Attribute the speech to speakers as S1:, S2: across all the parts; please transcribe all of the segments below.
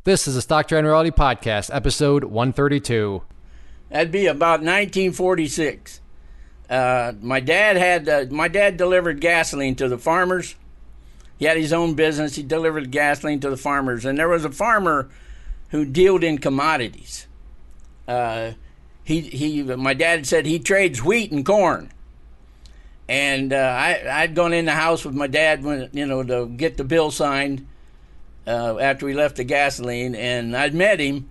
S1: This is the Stock Trading Reality Podcast, episode 132.
S2: That'd be about 1946. My dad delivered gasoline to the farmers. He had his own business. He delivered gasoline to the farmers, and there was a farmer who dealt in commodities. My dad said he trades wheat and corn. And I'd gone in the house with my dad to get the bill signed after we left the gasoline, and I'd met him,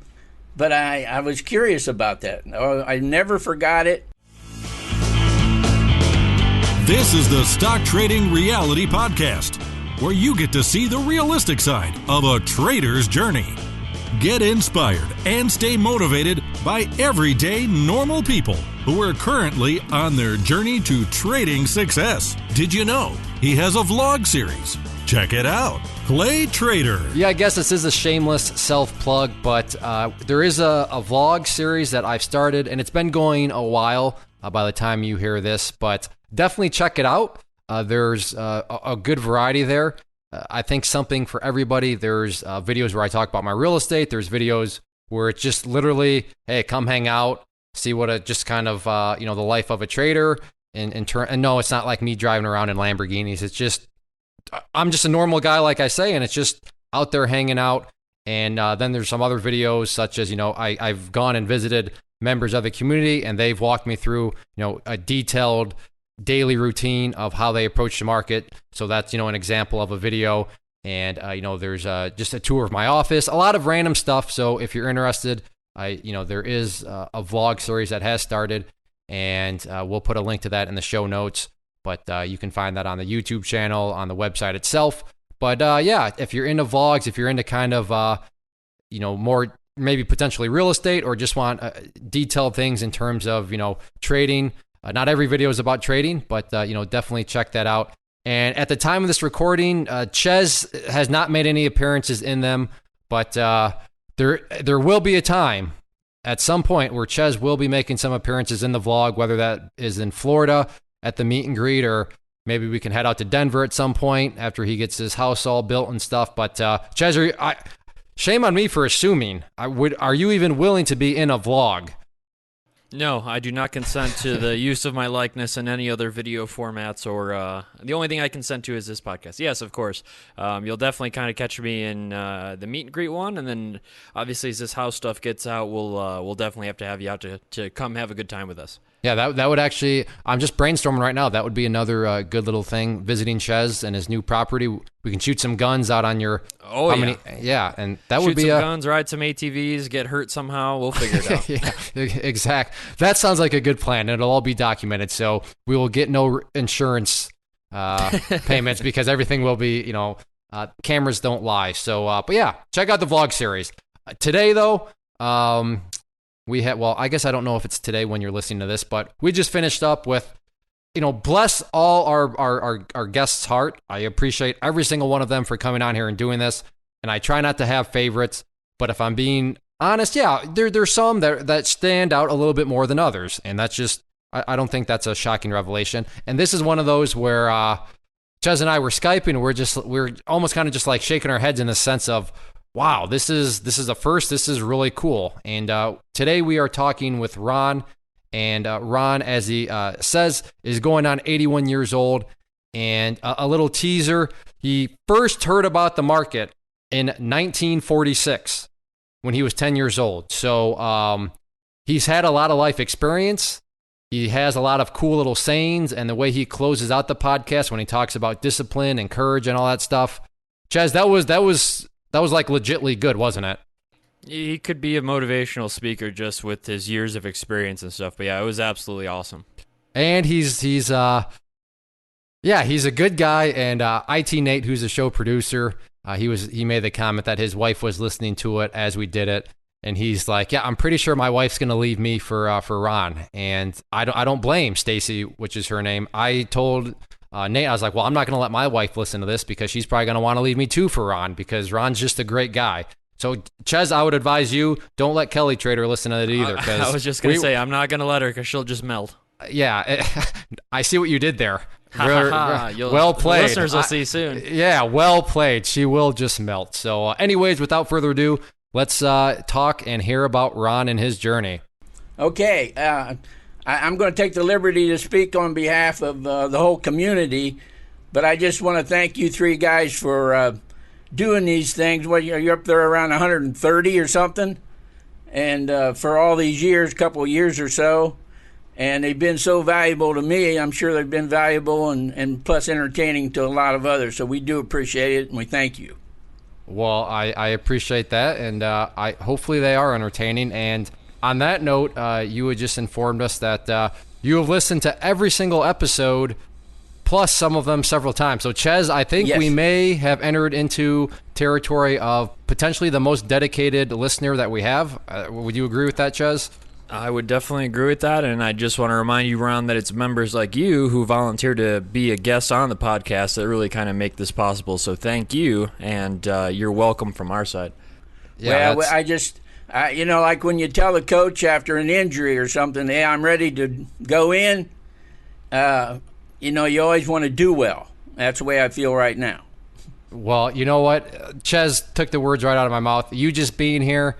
S2: but I was curious about that. I never forgot it.
S3: This is the Stock Trading Reality Podcast, where you get to see the realistic side of a trader's journey. Get inspired and stay motivated by everyday normal people who are currently on their journey to trading success. Did you know he has a vlog series? Check it out. Play Trader.
S1: Yeah, I guess this is a shameless self-plug, but there is a vlog series that I've started, and it's been going a while by the time you hear this, but definitely check it out. There's a good variety there. I think something for everybody. There's videos where I talk about my real estate. There's videos where it's just literally, hey, come hang out, see what just kind of, the life of a trader. And no, it's not like me driving around in Lamborghinis. It's just, I'm just a normal guy, like I say, and it's just out there hanging out. And then there's some other videos such as, I've gone and visited members of the community, and they've walked me through, a detailed daily routine of how they approach the market. So that's, an example of a video. And, there's just a tour of my office, a lot of random stuff. So if you're interested, there is a vlog series that has started, and we'll put a link to that in the show notes. But you can find that on the YouTube channel, on the website itself. But if you're into vlogs, if you're into kind of, more maybe potentially real estate, or just want detailed things in terms of, trading, not every video is about trading, but, definitely check that out. And at the time of this recording, Ches has not made any appearances in them, but there will be a time at some point where Ches will be making some appearances in the vlog, whether that is in Florida at the meet and greet, or maybe we can head out to Denver at some point after he gets his house all built and stuff. But Ches, shame on me for assuming. Are you even willing to be in a vlog?
S4: No, I do not consent to the use of my likeness in any other video formats, or the only thing I consent to is this podcast. Yes, of course. You'll definitely kind of catch me in the meet and greet one, and then obviously as this house stuff gets out, we'll definitely have to have you out to come have a good time with us.
S1: Yeah, that would actually, I'm just brainstorming right now. That would be another good little thing, visiting Ches and his new property. We can shoot some guns out on your...
S4: Oh,
S1: and that
S4: shoot
S1: would be...
S4: Shoot some guns, ride some ATVs, get hurt somehow. We'll figure it out.
S1: Yeah, exact. That sounds like a good plan, and it'll all be documented. So we will get no insurance payments because everything will be, cameras don't lie. So, but yeah, check out the vlog series. Today, though... I guess I don't know if it's today when you're listening to this, but we just finished up with, bless all our guests' heart. I appreciate every single one of them for coming on here and doing this. And I try not to have favorites, but if I'm being honest, there's some that stand out a little bit more than others. And that's just, I don't think that's a shocking revelation. And this is one of those where Ches and I were Skyping, and we're almost kind of just like shaking our heads in the sense of, wow, this is a first. This is really cool. And today we are talking with Ron. And Ron, as he says, is going on 81 years old. And a little teaser, he first heard about the market in 1946 when he was 10 years old. So he's had a lot of life experience. He has a lot of cool little sayings. And the way he closes out the podcast when he talks about discipline and courage and all that stuff. Ches, that was like legitly good, wasn't it?
S4: He could be a motivational speaker just with his years of experience and stuff. But yeah, it was absolutely awesome.
S1: And he's a good guy. And IT Nate, who's a show producer, he made the comment that his wife was listening to it as we did it, and he's like, yeah, I'm pretty sure my wife's gonna leave me for Ron, and I don't blame Stacy, which is her name. I told Nate, I was like, well, I'm not gonna let my wife listen to this because she's probably gonna want to leave me too for Ron, because Ron's just a great guy. So, Ches, I would advise you, don't let Kelly Trader listen to it either.
S4: I was just going to say, I'm not going to let her because she'll just melt.
S1: Yeah, I see what you did there. Well played.
S4: The listeners will see soon.
S1: Yeah, well played. She will just melt. So, anyways, without further ado, let's talk and hear about Ron and his journey.
S2: Okay, I'm going to take the liberty to speak on behalf of the whole community, but I just want to thank you three guys for doing these things. Well, you're up there around 130 or something, and for all these years, couple of years or so, and they've been so valuable to me. I'm sure they've been valuable and plus entertaining to a lot of others, so we do appreciate it, and we thank you.
S1: Well, I appreciate that, and hopefully they are entertaining. And on that note, you had just informed us that you have listened to every single episode, plus some of them several times. So, Ches, I think
S2: Yes.
S1: we may have entered into territory of potentially the most dedicated listener that we have. Would you agree with that, Ches?
S4: I would definitely agree with that, and I just want to remind you, Ron, that it's members like you who volunteer to be a guest on the podcast that really kind of make this possible. So thank you, and you're welcome from our side.
S1: Yeah,
S2: Well, like when you tell the coach after an injury or something, hey, I'm ready to go in, you always want to do well. That's the way I feel right now.
S1: well, you know what? Ches took the words right out of my mouth. You just being here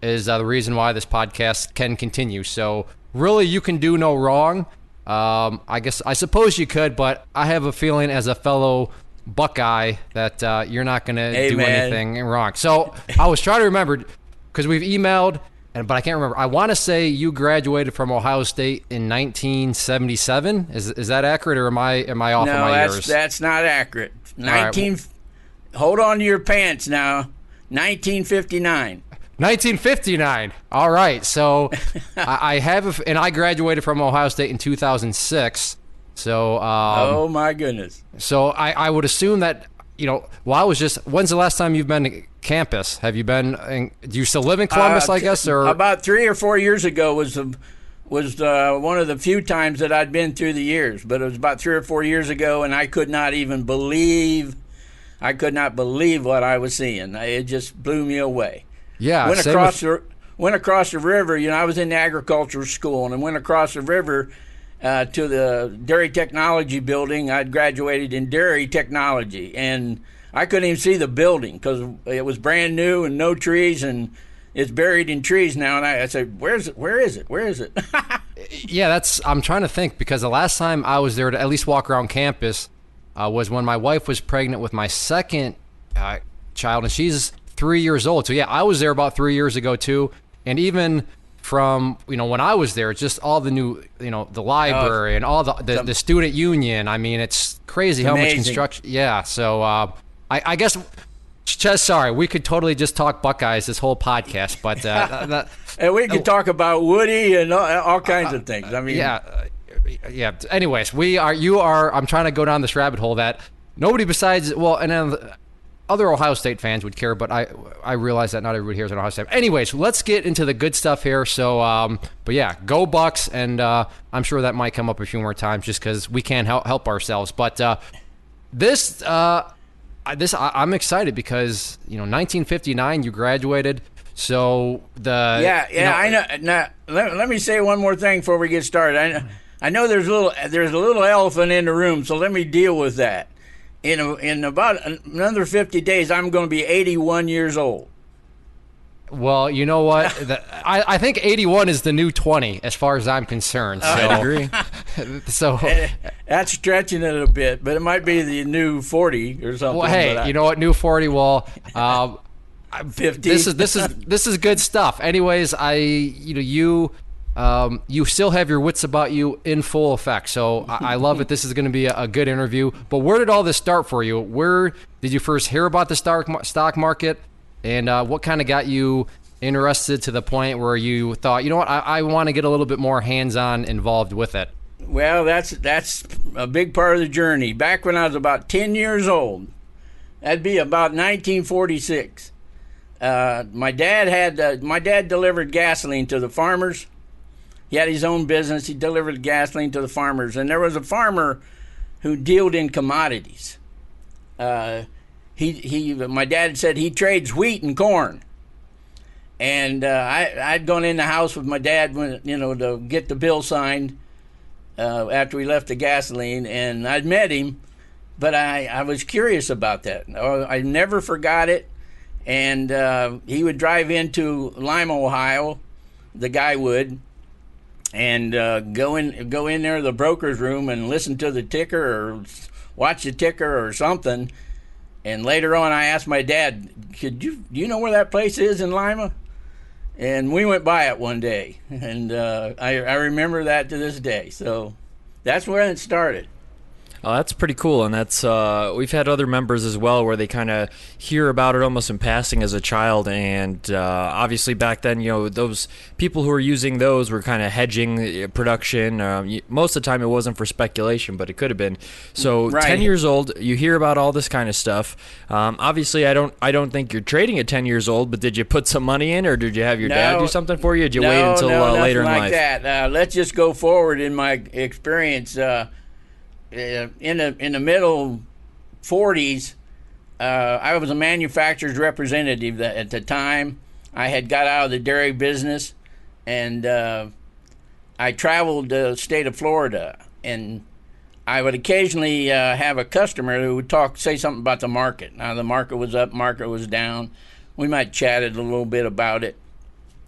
S1: is the reason why this podcast can continue. So really, you can do no wrong. I suppose you could, but I have a feeling as a fellow Buckeye that you're not going to do anything wrong. So I was trying to remember because we've emailed, but I can't remember. I want to say you graduated from Ohio State in 1977. Is that accurate, or am I off of my years?
S2: No, that's not accurate. Hold on to your pants now. 1959.
S1: 1959. All right. So I have, and I graduated from Ohio State in 2006. So,
S2: oh my goodness.
S1: So I would assume that, when's the last time you've been to campus? Have you been, do you still live in Columbus, I guess? Or
S2: about 3 or 4 years ago was one of the few times that I'd been through the years, but it was about 3 or 4 years ago, and I could not believe what I was seeing. It just blew me away.
S1: Yeah,
S2: went across the river. I was in the agricultural school, and I went across the river to the dairy technology building. I'd graduated in dairy technology, and I couldn't even see the building because it was brand new and no trees, and it's buried in trees now. And I said, "Where is it?"
S1: Yeah, I'm trying to think, because the last time I was there to at least walk around campus was when my wife was pregnant with my second child, and she's 3 years old. So yeah, I was there about 3 years ago too. And even from, when I was there, just all the new, the library and all the student union. I mean, it's crazy how much construction. Yeah. So I guess, Ches, sorry, we could totally just talk Buckeyes this whole podcast, but
S2: and we could talk about Woody and all kinds of things. I mean,
S1: yeah. Anyways, I'm trying to go down this rabbit hole that nobody besides, and then other Ohio State fans would care, but I realize that not everybody here is an Ohio State. Anyways, let's get into the good stuff here. So, but yeah, go Bucks, and I'm sure that might come up a few more times just because we can't help ourselves. But I'm excited because 1959 you graduated. So
S2: I know. Now let me say one more thing before we get started. I know there's a little elephant in the room, so let me deal with that. In about another 50 days, I'm going to be 81 years old.
S1: Well, you know what? I think 81 is the new 20, as far as I'm concerned. So.
S4: I agree.
S1: So
S2: that's stretching it a bit, but it might be the new 40 or something.
S1: Well, hey, you know what? New 40. Well,
S2: 50.
S1: This is good stuff. Anyways, you still have your wits about you in full effect. So I love it. This is going to be a good interview. But where did all this start for you? Where did you first hear about the stock market? And what kind of got you interested to the point where you thought, I want to get a little bit more hands-on involved with it?
S2: Well, that's a big part of the journey. Back when I was about 10 years old, that'd be about 1946. My dad delivered gasoline to the farmers. He had his own business. He delivered gasoline to the farmers. And there was a farmer who dealt in commodities. My dad said he trades wheat and corn. And I'd gone in the house with my dad to get the bill signed after we left the gasoline. And I'd met him, but I was curious about that. I never forgot it. and he would drive into Lima, Ohio. The guy would, and go in there to the broker's room and listen to the ticker or watch the ticker or something. And later on, I asked my dad, do you know where that place is in Lima? And we went by it one day, and I remember that to this day. So that's where it started.
S4: Oh, that's pretty cool, and that's we've had other members as well where they kind of hear about it almost in passing as a child, and obviously back then, those people who were using those were kind of hedging production. Most of the time, it wasn't for speculation, but it could have been. So,
S2: right.
S4: 10 years old, you hear about all this kind of stuff. Obviously, I don't think you're trading at 10 years old, but did you put some money in, or did you have your dad do something for you? Or did you wait until later in life?
S2: No, nothing like that. Let's just go forward in my experience. In the middle 40s, I was a manufacturer's representative at the time. I had got out of the dairy business, and I traveled the state of Florida, and I would occasionally have a customer who would say something about the market. Now, the market was up, market was down. We might chat a little bit about it.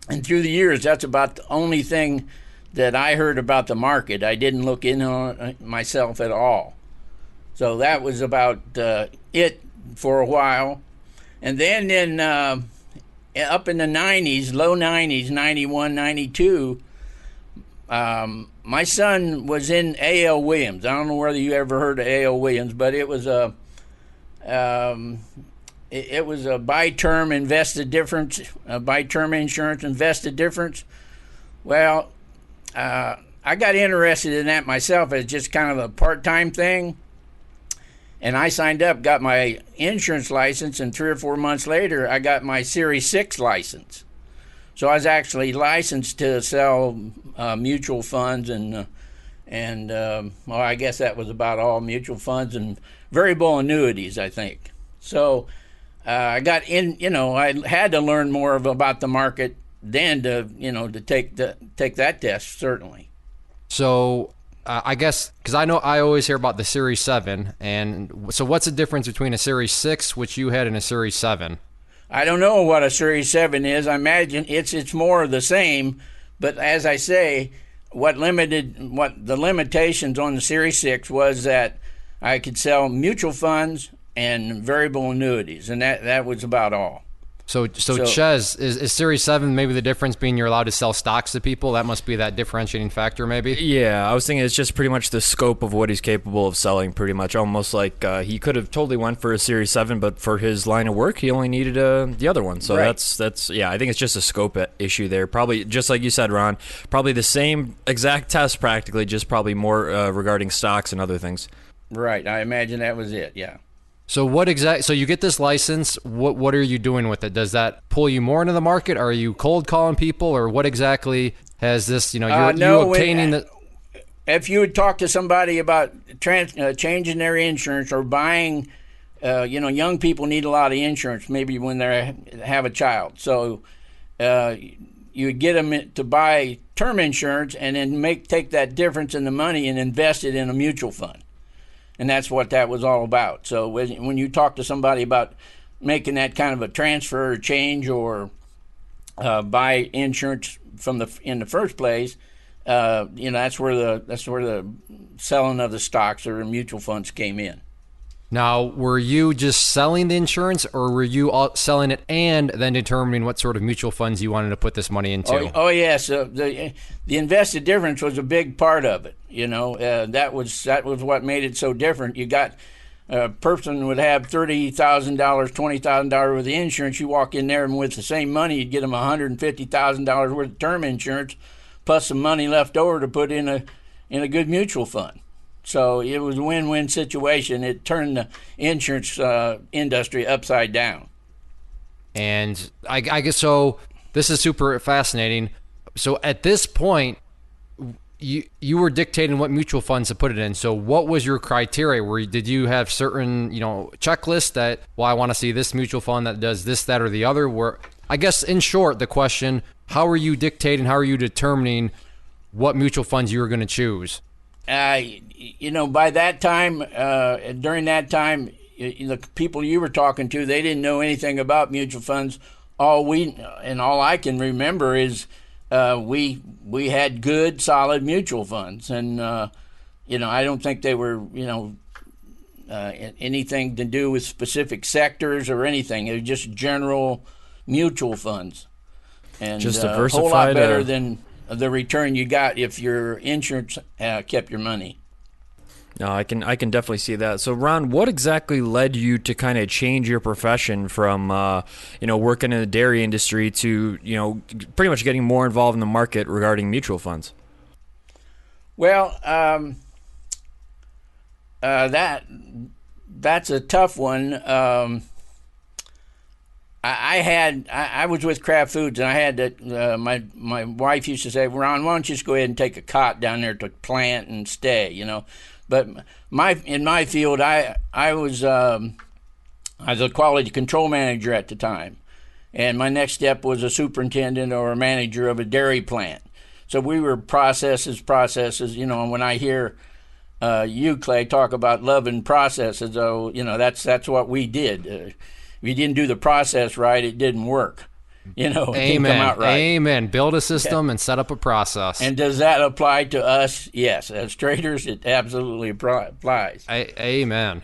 S2: And through the years, that's about the only thing that I heard about the market. I didn't look in on it myself at all. So that was about it for a while. And then up in the 90s, low 90s, 91, 92, my son was in A.L. Williams. I don't know whether you ever heard of A.L. Williams, but it was a buy-term invested difference, a buy-term insurance invested difference. Well, I got interested in that myself as just kind of a part-time thing, and I signed up, got my insurance license, and 3 or 4 months later, I got my Series 6 license. So I was actually licensed to sell mutual funds and I guess that was about all, mutual funds and variable annuities, I think. So I got in, I had to learn more about the market then to take that test, certainly.
S1: So I guess, because I know I always hear about the Series 7, and so what's the difference between a Series 6, which you had, and a Series 7?
S2: I don't know what a Series 7 is. I imagine it's more of the same, but as I say, what the limitations on the Series 6 was that I could sell mutual funds and variable annuities, and that was about all.
S1: So Ches, is Series 7 maybe the difference being you're allowed to sell stocks to people? That must be that differentiating factor, maybe?
S4: Yeah, I was thinking it's just pretty much the scope of what he's capable of selling, pretty much. almost like he could have totally went for a Series 7, but for his line of work, he only needed the other one. So
S2: right.
S4: that's yeah, I think it's just a scope issue there. Probably, just like you said, Ron, probably the same exact test practically, just probably more regarding stocks and other things.
S2: Right, I imagine that was it, yeah.
S1: So so you get this license, what are you doing with it? Does that pull you more into the market? Are you cold calling people, or what exactly has this, you obtaining the...
S2: If you would talk to somebody about changing their insurance or buying, young people need a lot of insurance maybe when they have a child. So you would get them to buy term insurance and then take that difference in the money and invest it in a mutual fund. And that's what that was all about. So when you talk to somebody about making that kind of a transfer or change or buy insurance in the first place, that's where the selling of the stocks or mutual funds came in.
S1: Now, were you just selling the insurance, or were you selling it and then determining what sort of mutual funds you wanted to put this money into?
S2: Oh yes, the invested difference was a big part of it. That was what made it so different. You got a person would have $30,000, $20,000 worth of insurance. You walk in there and with the same money, you'd get them $150,000 worth of term insurance, plus some money left over to put in a good mutual fund. So it was a win-win situation. It turned the insurance industry upside down.
S1: And I guess so. This is super fascinating. So at this point, you were dictating what mutual funds to put it in. So what was your criteria? Did you have certain checklists that, well, I want to see this mutual fund that does this, that, or the other? I guess in short, the question: how are you dictating? How are you determining what mutual funds you were going to choose?
S2: By that time, during that time, the people you were talking to, they didn't know anything about mutual funds. All I can remember is we had good, solid mutual funds, and I don't think they were anything to do with specific sectors or anything. It was just general mutual funds, and
S4: just
S2: a
S4: diversified,
S2: whole lot better than the return you got if your insurance kept your money.
S4: No, I can definitely see that. So, Ron, what exactly led you to kind of change your profession from working in the dairy industry to pretty much getting more involved in the market regarding mutual funds?
S2: Well, that's a tough one. I was with Kraft Foods, and I had to, my wife used to say, Ron, why don't you just go ahead and take a cot down there to plant and stay, But in my field, I was a quality control manager at the time, and my next step was a superintendent or a manager of a dairy plant. So we were processes. And when I hear you, Clay, talk about loving processes, that's what we did. If you didn't do the process right, it didn't work. It didn't come out right.
S1: Amen. Build a system and set up a process.
S2: And does that apply to us? Yes. As traders, it absolutely applies.
S1: Amen.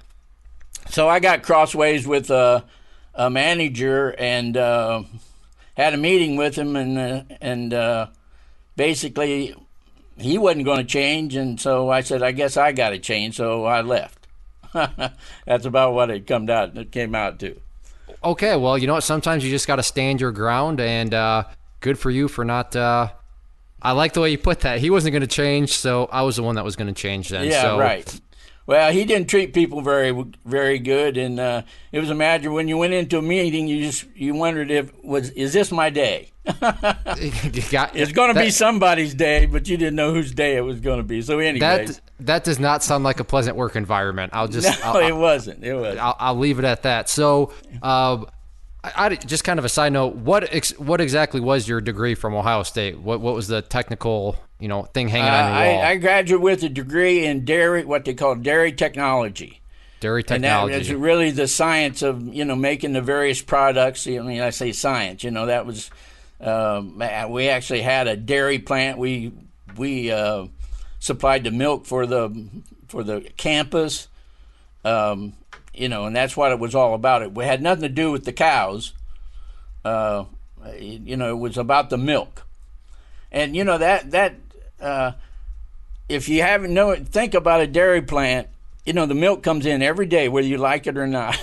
S2: So I got crossways with a manager and had a meeting with him, and basically he wasn't going to change, and so I said, I guess I got to change, so I left. That's about what it came out to.
S1: Okay, well, you know what? Sometimes you just got to stand your ground, and good for you for not. I like the way you put that. He wasn't going to change, so I was the one that was going to change then.
S2: Yeah, right. Well, he didn't treat people very, very good, and it was a matter when you went into a meeting, you wondered is this my day? It's going to be somebody's day, but you didn't know whose day it was going to be. So anyway,
S1: that does not sound like a pleasant work environment.
S2: It wasn't.
S1: I'll leave it at that. So, I just kind of a side note. What exactly was your degree from Ohio State? What was the technical thing hanging on your wall?
S2: I graduated with a degree in dairy, what they call dairy technology.
S1: Dairy technology.
S2: And that is really the science of making the various products. I say science. That was. We actually had a dairy plant. We supplied the milk for the campus, and that's what it was all about. It had nothing to do with the cows. It was about the milk, and if you haven't think about a dairy plant, the milk comes in every day, whether you like it or not.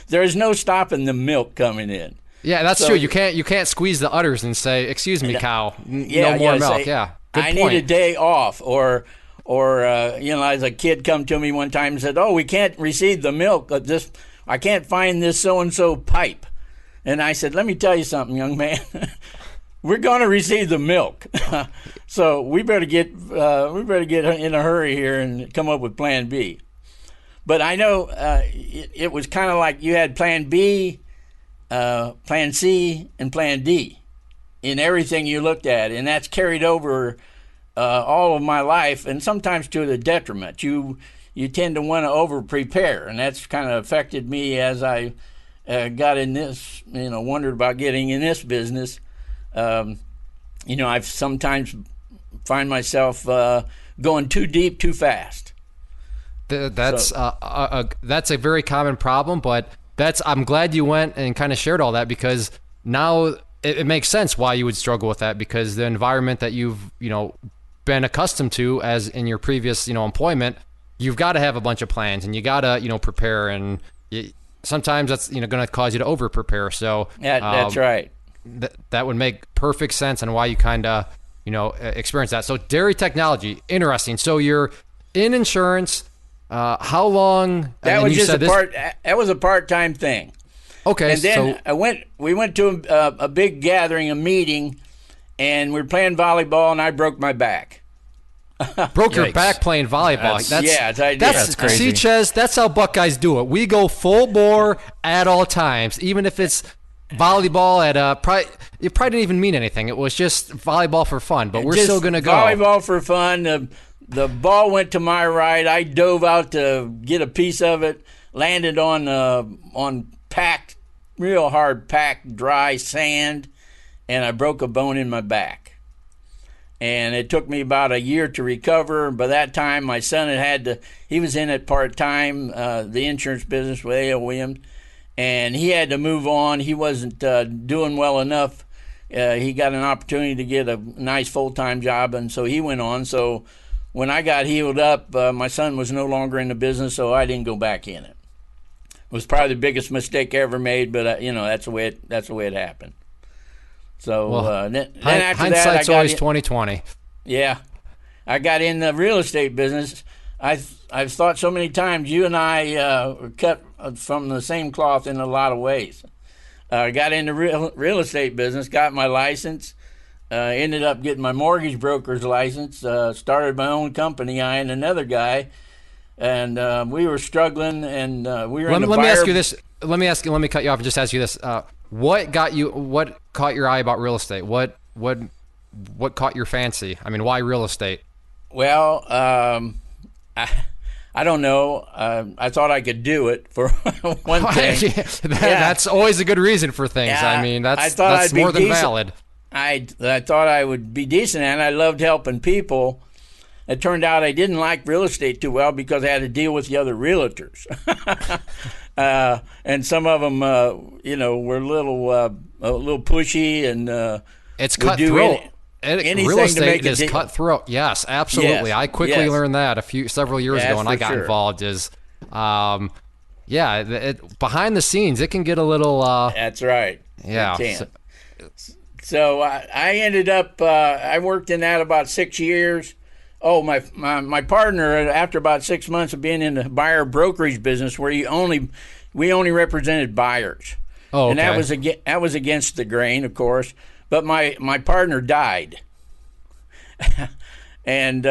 S2: There's no stopping the milk coming in.
S1: Yeah, that's true. You can't squeeze the udders and say, "Excuse me, cow, no more milk."
S2: Say,
S1: good
S2: I
S1: point.
S2: need a day off, or as a kid come to me one time and said, "Oh, we can't receive the milk. I can't find this so and so pipe," and I said, "Let me tell you something, young man. We're going to receive the milk, so we better get in a hurry here and come up with Plan B." But I know it was kind of like you had Plan B. Plan C and Plan D in everything you looked at, and that's carried over all of my life, and sometimes to the detriment. You tend to want to over prepare, and that's kind of affected me as I got in this. Wondered about getting in this business. I've sometimes find myself going too deep, too fast.
S1: That's a very common problem, but. I'm glad you went and kind of shared all that, because now it makes sense why you would struggle with that, because the environment that you've been accustomed to as in your previous employment, you've got to have a bunch of plans and you got to prepare, and sometimes that's going to cause you to over prepare. So
S2: that's right.
S1: That would make perfect sense on why you kind of experience that. So dairy technology, interesting. So you're in insurance. How long?
S2: That was just That was a part-time thing.
S1: Okay,
S2: and then we went to a big gathering, a meeting, and we were playing volleyball, and I broke my back.
S1: Broke your back playing volleyball? That's crazy. See, Ches, that's how Buckeyes do it. We go full bore at all times, even if it's volleyball at it probably didn't even mean anything. It was just volleyball for fun, but we're still going to go.
S2: Volleyball for fun. The ball went to my right. I dove out to get a piece of it, landed on packed, real hard packed dry sand, and I broke a bone in my back. And it took me about a year to recover. By that time, my son he was in it part-time, the insurance business with A.L. Williams, and he had to move on. He wasn't doing well enough. He got an opportunity to get a nice full-time job, and so he went on. So when I got healed up, my son was no longer in the business, so I didn't go back in it. It was probably the biggest mistake I ever made, but that's the way it happened. So then after
S1: hindsight's always 20/20.
S2: Yeah, I got in the real estate business. I've thought so many times you and I are cut from the same cloth in a lot of ways. I got into real estate business, got my license, ended up getting my mortgage broker's license, started my own company, I and another guy, and we were struggling, and we were.
S1: Let me ask you this. Let me cut you off and just ask you this. What caught your eye about real estate? What caught your fancy? I mean, why real estate?
S2: Well, I don't know. I thought I could do it for one thing.
S1: That's always a good reason for things. I mean, that's more than valid.
S2: I thought I would be decent, and I loved helping people. It turned out I didn't like real estate too well because I had to deal with the other realtors. And some of them, were a little pushy, and
S1: it's cutthroat. Real estate is cutthroat. Yes, absolutely.
S2: Yes,
S1: I quickly learned that several years ago when I got involved. Behind the scenes, it can get a little.
S2: That's right.
S1: Yeah.
S2: So I ended up. I worked in that about 6 years. Oh, my partner, after about 6 months of being in the buyer brokerage business, where we only represented buyers.
S1: Oh, okay.
S2: And that was against the grain, of course. But my partner died, and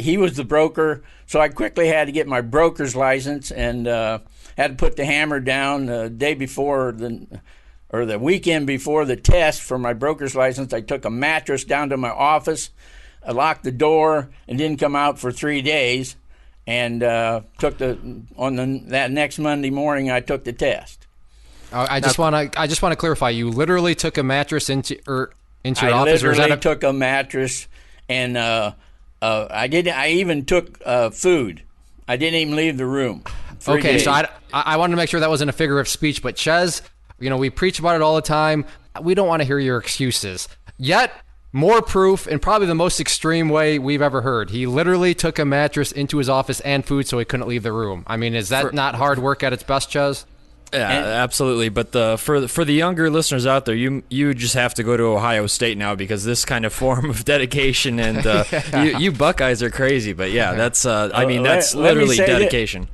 S2: he was the broker. So I quickly had to get my broker's license and had to put the hammer down the day before the weekend before the test for my broker's license. I took a mattress down to my office. I locked the door and didn't come out for 3 days, and that next Monday morning I took the test.
S1: I just want to clarify. You literally took a mattress into your office.
S2: I literally took a mattress, and I even took food. I didn't even leave the room.
S1: Okay, so I wanted to make sure that wasn't a figure of speech. But Ches, we preach about it all the time. We don't want to hear your excuses. Yet, more proof, in probably the most extreme way we've ever heard. He literally took a mattress into his office and food so he couldn't leave the room. I mean, is that not hard work at its best, Ches?
S4: Yeah, absolutely. But for the younger listeners out there, you just have to go to Ohio State now, because this kind of form of dedication and you Buckeyes are crazy. But yeah, that's that's literally dedication.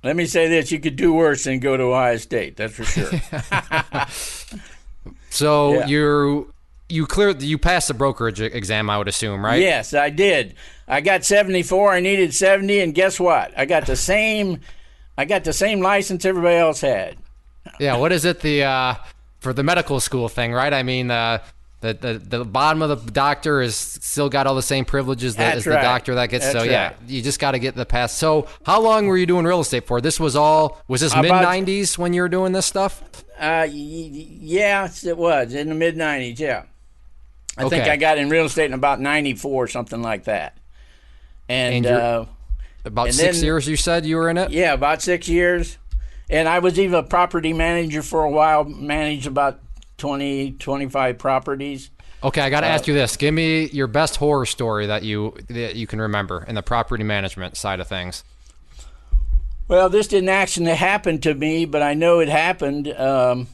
S2: Let me say this: you could do worse than go to Ohio State. That's for sure.
S1: So you passed the brokerage exam, I would assume, right?
S2: Yes, I did. I got 74. I needed 70, and guess what? I got the same license everybody else had.
S1: Yeah, what is it for the medical school thing, right? I mean, the bottom of the doctor is still got all the same privileges as the doctor that gets.
S2: That's right.
S1: You just got to get the pass. So, how long were you doing real estate for? Was this mid '90s when you were doing this stuff?
S2: Yes, it was in the mid '90s. Yeah, I think I got in real estate in about '94, something like that. And
S1: about 6 years, you said you were in it?
S2: Yeah, about 6 years. And I was even a property manager for a while, managed about 20, 25 properties.
S1: Okay, I got to ask you this. Give me your best horror story that you can remember in the property management side of things.
S2: Well, this didn't actually happen to me, but I know it happened. 2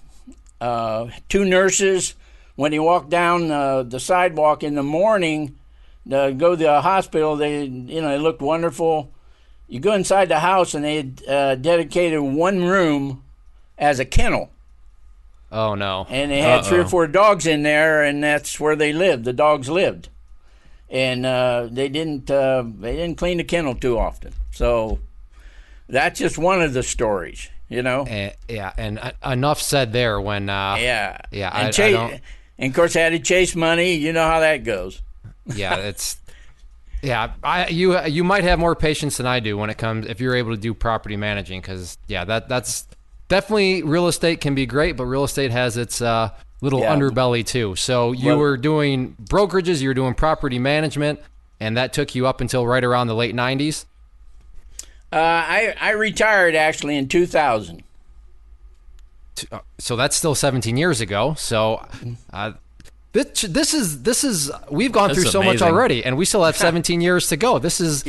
S2: nurses, when they walked down the sidewalk in the morning to go to the hospital, they looked wonderful. You go inside the house, and they had dedicated one room as a kennel.
S1: Oh, no.
S2: And they had 3 or 4 dogs in there, and that's where they lived. The dogs lived. And they didn't clean the kennel too often. So that's just one of the stories,
S1: And enough said there when...
S2: Yeah.
S1: And
S2: and of course, I had to chase money. You know how that goes.
S1: Yeah, it's... Yeah, you might have more patience than I do when it comes if you're able to do property managing, because that's definitely, real estate can be great, but real estate has its little underbelly too. So you were doing brokerages, you were doing property management, and that took you up until right around the late 90s.
S2: I retired actually in 2000.
S1: So that's still 17 years ago. So this is we've gone through so much already, and we still have 17 years to go. This is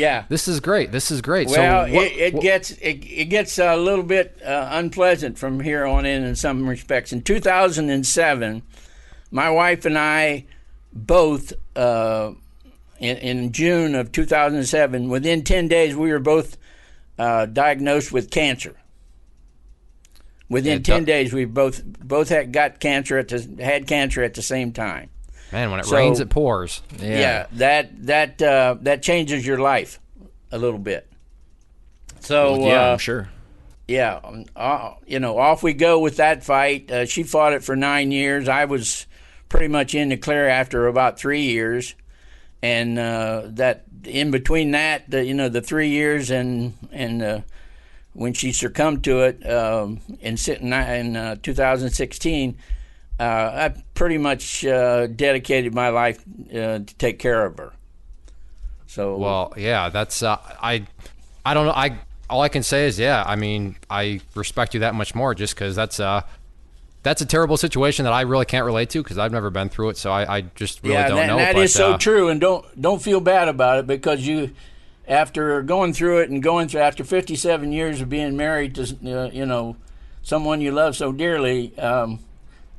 S1: great. This is great.
S2: Well, so it gets a little bit unpleasant from here on in some respects. In 2007, my wife and I both in June of 2007, within 10 days, we were both diagnosed with cancer. Within 10 days, we both got cancer had cancer at the same time.
S1: Man, when it rains, it pours.
S2: Yeah, that changes your life a little bit. So
S4: I'm sure.
S2: Yeah, off we go with that fight. She fought it for 9 years. I was pretty much in the clear after about 3 years, and that in between that, the 3 years and when she succumbed to it in 2016, I pretty much dedicated my life to take care of her. So
S1: well, yeah, that's I don't know. All I can say is, I mean, I respect you that much more, just because that's a terrible situation that I really can't relate to, because I've never been through it, so I just really don't know.
S2: That is so true, and don't feel bad about it, because you. After going through it and after 57 years of being married to someone you love so dearly,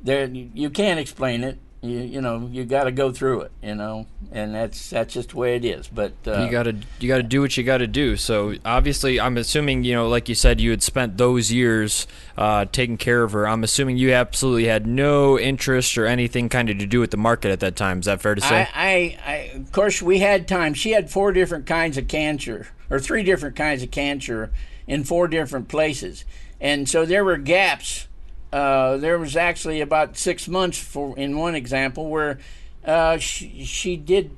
S2: you can't explain it. You got to go through it, and that's just the way it is. But
S4: you got to do what you got to do. So obviously, I'm assuming, like you said, you had spent those years taking care of her. I'm assuming you absolutely had no interest or anything kind of to do with the market at that time. Is that fair to say?
S2: I of course, we had time. She had 4 different kinds of cancer, or 3 different kinds of cancer in 4 different places, and so there were gaps. There was actually about 6 months in one example where she did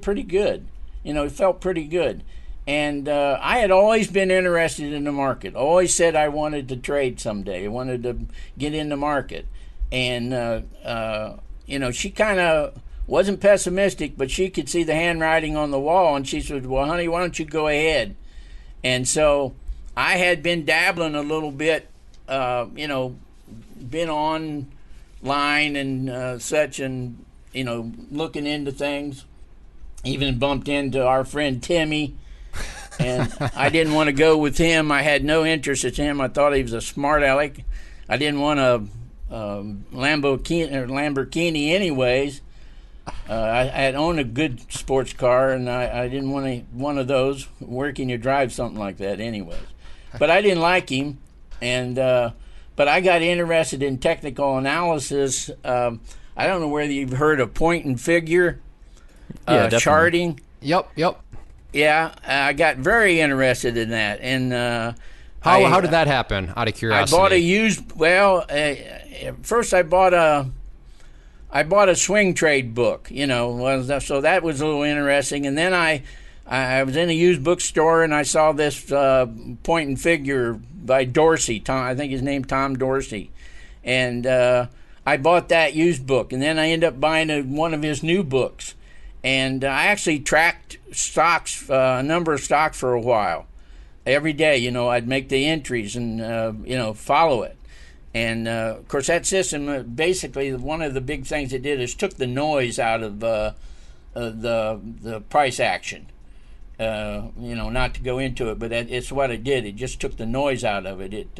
S2: pretty good. It felt pretty good, and I had always been interested in the market. Always said I wanted to trade someday. I wanted to get in the market, and she kind of wasn't pessimistic, but she could see the handwriting on the wall, and she said, "Well, honey, why don't you go ahead?" And so I had been dabbling a little bit, been online and such, and looking into things. Even bumped into our friend Timmy, and I didn't want to go with him. I had no interest in him. I thought he was a smart aleck. I didn't want a Lamborghini anyways. I had owned a good sports car, and I didn't want one of those. Where can you drive something like that anyways? But I didn't like him, and but I got interested in technical analysis. I don't know whether you've heard of point and figure charting.
S1: Yep.
S2: Yeah, I got very interested in that. And
S1: how did that happen? Out of curiosity,
S2: I bought a used. Well, first I bought a swing trade book. So that was a little interesting. And then I was in a used bookstore, and I saw this point and figure by Dorsey. I think his name Tom Dorsey, and I bought that used book. And then I ended up buying one of his new books, and I actually tracked stocks, a number of stocks for a while. Every day, I'd make the entries and follow it. And of course, that system basically, one of the big things it did is took the noise out of the price action. Not to go into it, but it's what it did. It just took the noise out of it.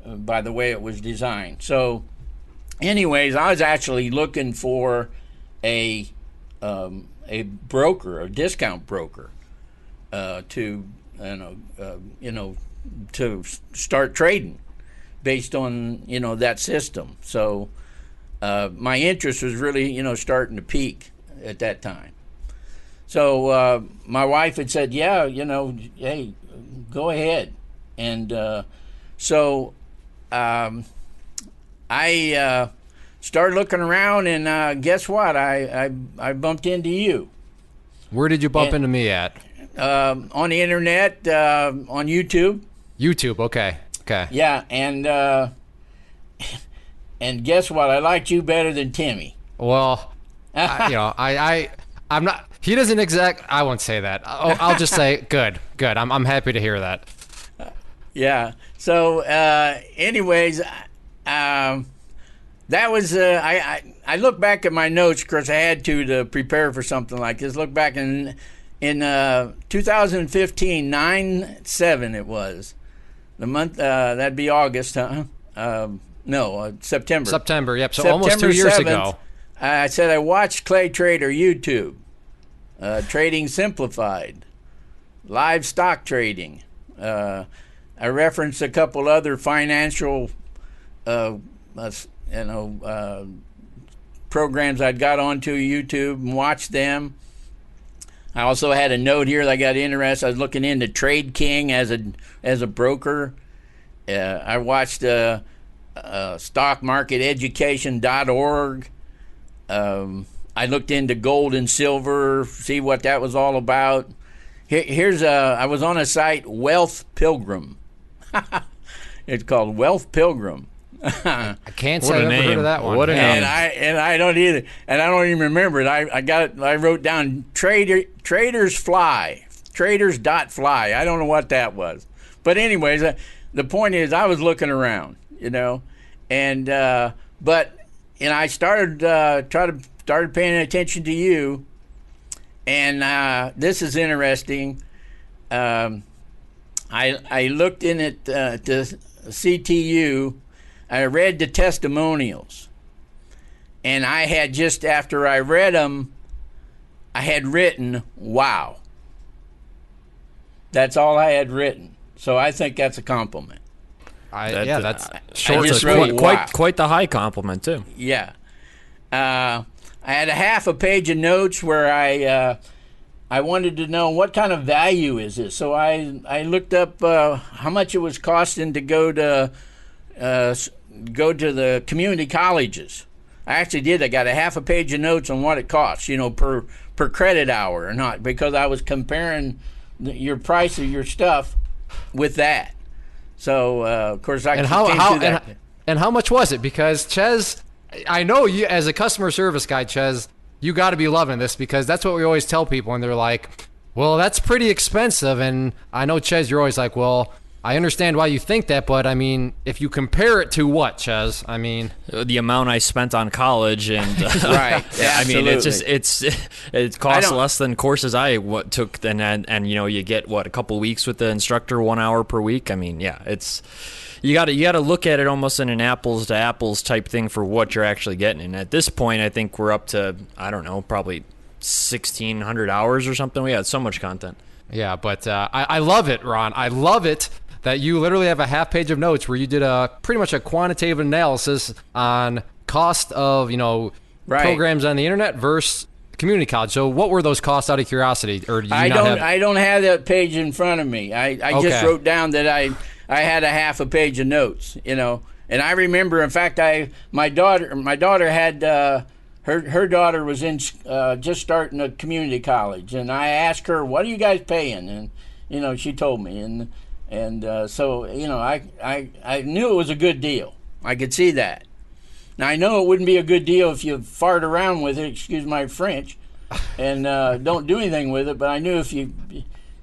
S2: By the way it was designed. So, anyways, I was actually looking for a broker, a discount broker, to start trading based on that system. So my interest was really starting to peak at that time. So my wife had said, hey, go ahead. And so I started looking around, and guess what? I bumped into you.
S1: Where did you bump into me at?
S2: On the internet, on YouTube.
S1: YouTube, okay.
S2: Yeah, and guess what? I liked you better than Timmy.
S1: Well, I'm not. He doesn't I won't say that. I'll just say good. I'm happy to hear that.
S2: Yeah. So, anyways, that was. I look back at my notes because I had to prepare for something like this. Look back in 2015, 9/7 it was. The month that'd be August, huh? No, September.
S1: September, yep. So
S2: September
S1: almost 2 years
S2: 7th,
S1: ago.
S2: I said I watched Clay Trader YouTube, Trading Simplified, live stock trading. I referenced a couple other financial, programs I'd got onto YouTube and watched them. I also had a note here that I got interested. I was looking into Trade King as a broker. I watched stockmarketeducation.org. I looked into gold and silver, see what that was all about. I was on a site, Wealth Pilgrim. It's called Wealth Pilgrim.
S1: I can't say I've ever heard of that one.
S4: What a name.
S2: And I don't either. And I don't even remember it. I got it. I wrote down Traders Fly. Traders.fly. I don't know what that was. But anyways, the point is I was looking around, and I started paying attention to you, and this is interesting. I looked in at the CTU. I read the testimonials, and I had just after I read them, I had written, "Wow." That's all I had written. So I think that's a compliment.
S1: That's
S2: short.
S4: It's quite the high compliment too.
S2: Yeah. I had a half a page of notes where I wanted to know what kind of value is this. So I looked up how much it was costing to go to the community colleges. I actually did. I got a half a page of notes on what it costs, per credit hour or not, because I was comparing your price of your stuff with that. So of course I
S1: and how much was it? Because Ches, I know you as a customer service guy, Ches, you got to be loving this, because that's what we always tell people, and they're like, "Well, that's pretty expensive." And I know, Ches, you're always like, "Well, I understand why you think that, but I mean, if you compare it to what, Ches? I mean,
S4: the amount I spent on college, and
S2: right?
S4: I mean, it costs less than courses I took, and you get a couple weeks with the instructor, 1 hour per week. I mean, yeah, it's you got to look at it almost in an apples to apples type thing for what you're actually getting. And at this point, I think we're up to probably 1,600 hours or something. We had so much content.
S1: Yeah, but I love it, Ron. I love it that you literally have a half page of notes where you did pretty much a quantitative analysis on cost of programs on the internet versus community college. So what were those costs, out of curiosity? Or did you
S2: I don't have that page in front of me. I just wrote down that I had a half a page of notes, and I remember, in fact, my daughter had her daughter was in just starting a community college, and I asked her, "What are you guys paying?" And she told me, and so I knew it was a good deal. I could see that. Now I know it wouldn't be a good deal if you fart around with it, excuse my French, and don't do anything with it. But I knew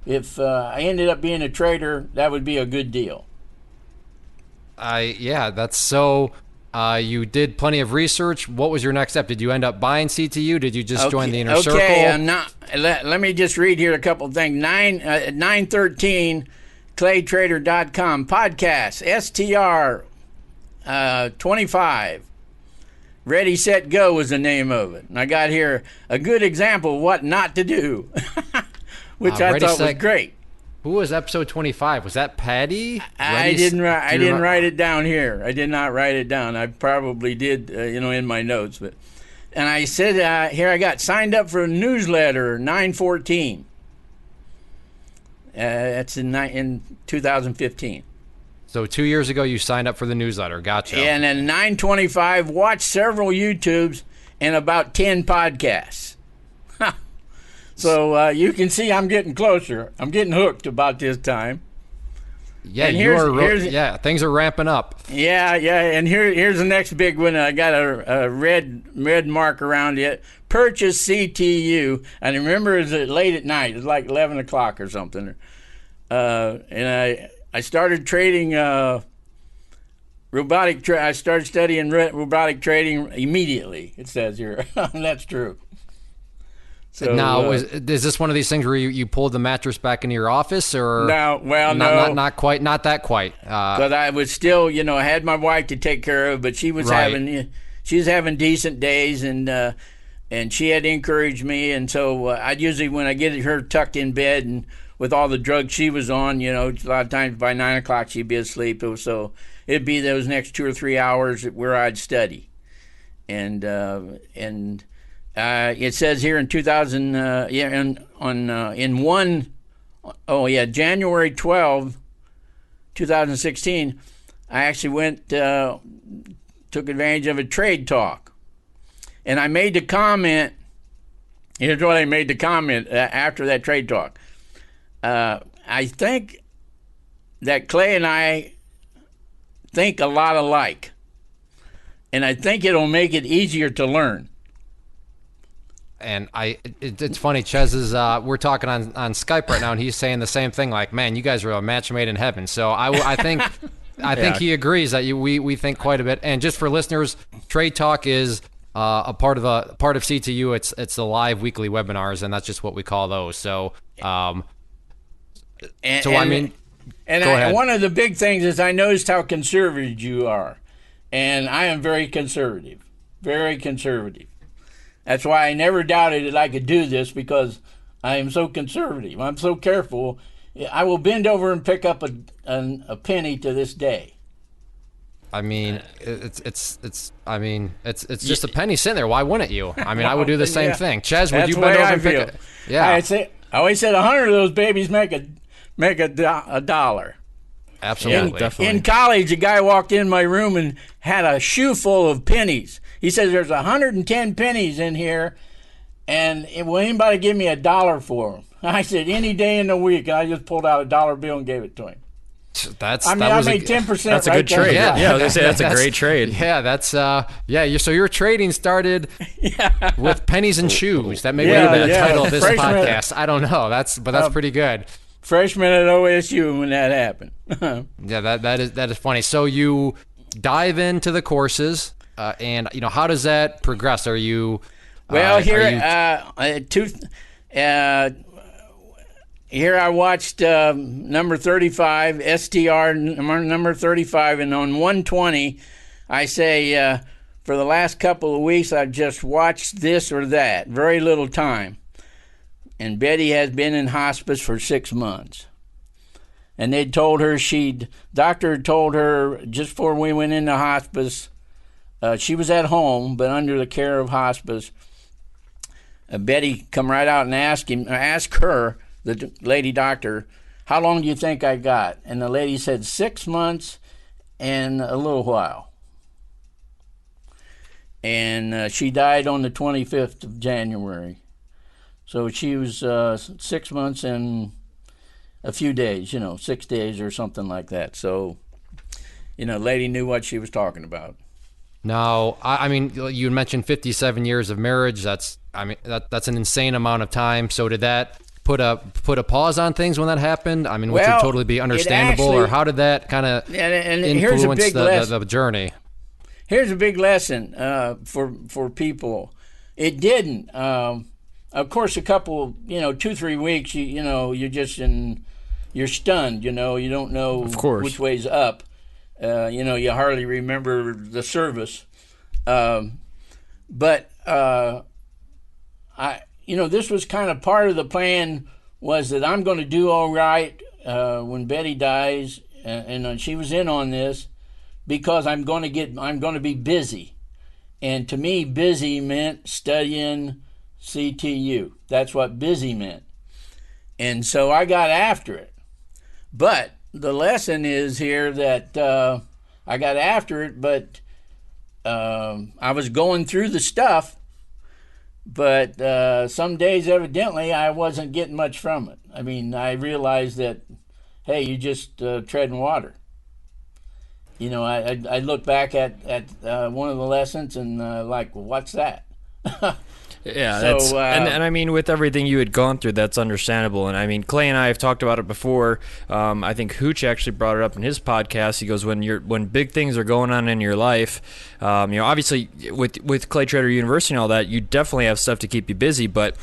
S2: if I ended up being a trader, that would be a good deal.
S1: That's so. You did plenty of research. What was your next step? Did you end up buying CTU? Did you just join the inner circle?
S2: Let me just read here a couple of things. 913 claytrader.com podcast, STR 25. Ready, Set, Go was the name of it. And I got here a good example of what not to do, which I thought was great.
S1: Who was episode 25? Was that Patty?
S2: I didn't write it down here. I did not write it down. I probably did, in my notes. And I said, here I got signed up for a newsletter, 914. That's in 2015.
S1: So 2 years ago, you signed up for the newsletter. Gotcha.
S2: And then 925, watched several YouTubes and about 10 podcasts. So you can see I'm getting closer. I'm getting hooked about this time.
S1: Yeah,
S2: and
S1: things are ramping up.
S2: Yeah, and here's the next big one. I got a red mark around it. Purchase CTU, and I remember it was late at night. It was like 11 o'clock or something. And I started trading robotic. I started studying robotic trading immediately. It says here, and that's true. So,
S1: now, is this one of these things where you pulled the mattress back into your office, or
S2: no? Well,
S1: no, not quite, not that quite.
S2: But I was still, I had my wife to take care of, but she was having decent days, and she had encouraged me, and so I'd usually, when I get her tucked in bed and with all the drugs she was on, a lot of times by 9 o'clock she'd be asleep. So it'd be those next 2 or 3 hours where I'd study, and it says here in 2000, January 12, 2016, I actually went, took advantage of a trade talk. And I made the comment, here's what I made the comment after that trade talk. I think that Clay and I think a lot alike. And I think it'll make it easier to learn.
S1: And it's funny, Ches is, we're talking on Skype right now, and he's saying the same thing, like, man, you guys are a match made in heaven. So I think think he agrees that we think quite a bit. And just for listeners, Trade Talk is a part of CTU. It's the live weekly webinars, and that's just what we call those. So, one
S2: of the big things is I noticed how conservative you are, and I am very conservative, very conservative. That's why I never doubted that I could do this, because I am so conservative. I'm so careful. I will bend over and pick up a penny to this day.
S1: I mean, it's just a penny sitting there. Why wouldn't you? I mean, I would do the same thing. Ches, would you bend over and pick it? Yeah.
S2: I always said 100 of those babies make a dollar.
S1: Absolutely.
S2: In college, a guy walked in my room and had a shoe full of pennies. He says, there's 110 pennies in here, and will anybody give me $1 for them? I said, any day in the week. And I just pulled out a $1 bill and gave it to him. I made 10%.
S4: That's a good trade. Yeah, I was gonna say that's a great trade.
S1: Yeah, that's so your trading started with pennies and shoes. That may be the title of this podcast. I don't know. That's pretty good.
S2: Freshman at OSU when that happened.
S1: Yeah, that is funny. So you dive into the courses, and how does that progress? Are you here I watched number 35, STR number 35, and on 120, I say for the last couple of weeks I've just watched this or that, very little time. And Betty has been in hospice for 6 months. And they'd told her doctor had told her just before we went into hospice, she was at home, but under the care of hospice. Betty come right out and ask her, the lady doctor, how long do you think I got? And the lady said 6 months and a little while. And she died on the 25th of January. So she was 6 months and a few days, 6 days or something like that. So, lady knew what she was talking about. Now, I mean, you mentioned 57 years of marriage. That's an insane amount of time. So did that put a pause on things when that happened? I mean, which would totally be understandable, or how did that kind of influence the journey?
S2: Here's a big lesson for people. It didn't. Of course, a couple, 2-3 weeks, you're stunned. You don't know which way's up. You hardly remember the service. But this was kind of part of the plan, was that I'm going to do all right when Betty dies, and she was in on this, because I'm going to be busy. And to me, busy meant studying CTU. That's what busy meant. And so I got after it. But the lesson is here that I got after it, but I was going through the stuff, But some days, evidently, I wasn't getting much from it. I mean, I realized that, hey, you just treading water. You know, I look back at one of the lessons and like, well, what's that?
S4: Yeah,
S2: So,
S4: and I mean, with everything you had gone through, that's understandable. And I mean, Clay and I have talked about it before. I think Hooch actually brought it up in his podcast. He goes, when big things are going on in your life, obviously with Clay Trader University and all that, you definitely have stuff to keep you busy, but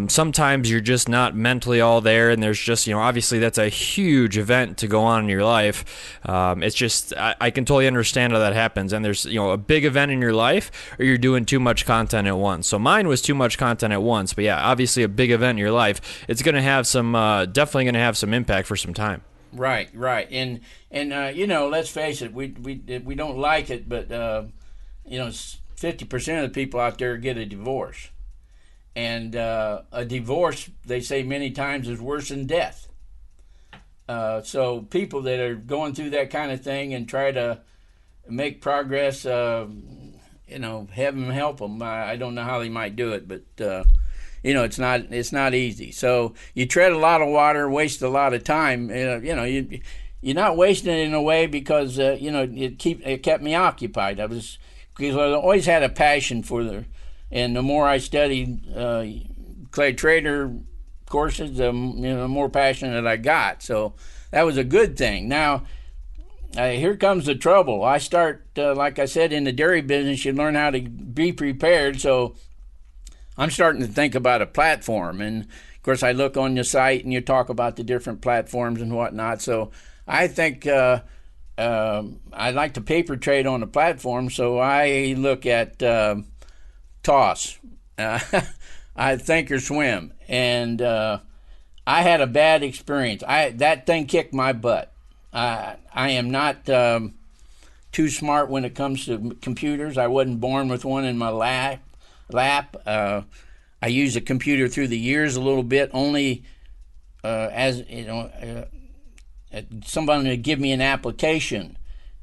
S4: sometimes you're just not mentally all there, and there's just, obviously that's a huge event to go on in your life. It's just, I can totally understand how that happens, and there's, a big event in your life, or you're doing too much content at once. So mine was too much content at once, but yeah, obviously a big event in your life, it's going to have some, definitely going to have some impact for some time.
S2: Right, and let's face it, we don't like it, but 50% of the people out there get a divorce. And a divorce, they say many times, is worse than death. So people that are going through that kind of thing and try to make progress, heaven help them. I don't know how they might do it, but it's not easy. So you tread a lot of water, waste a lot of time. You're not wasting it in a way because it kept me occupied. Because I always had a passion for and the more I studied Clay Trader courses, the more passionate I got. So that was a good thing. Now, here comes the trouble. I start, like I said, in the dairy business, you learn how to be prepared. So I'm starting to think about a platform. And, of course, I look on the site and you talk about the different platforms and whatnot. So I think I like to paper trade on the platform. So I look at toss. I think or swim, and I had a bad experience. That thing kicked my butt. I am not too smart when it comes to computers. I wasn't born with one in my lap. I used a computer through the years a little bit, only as somebody would give me an application,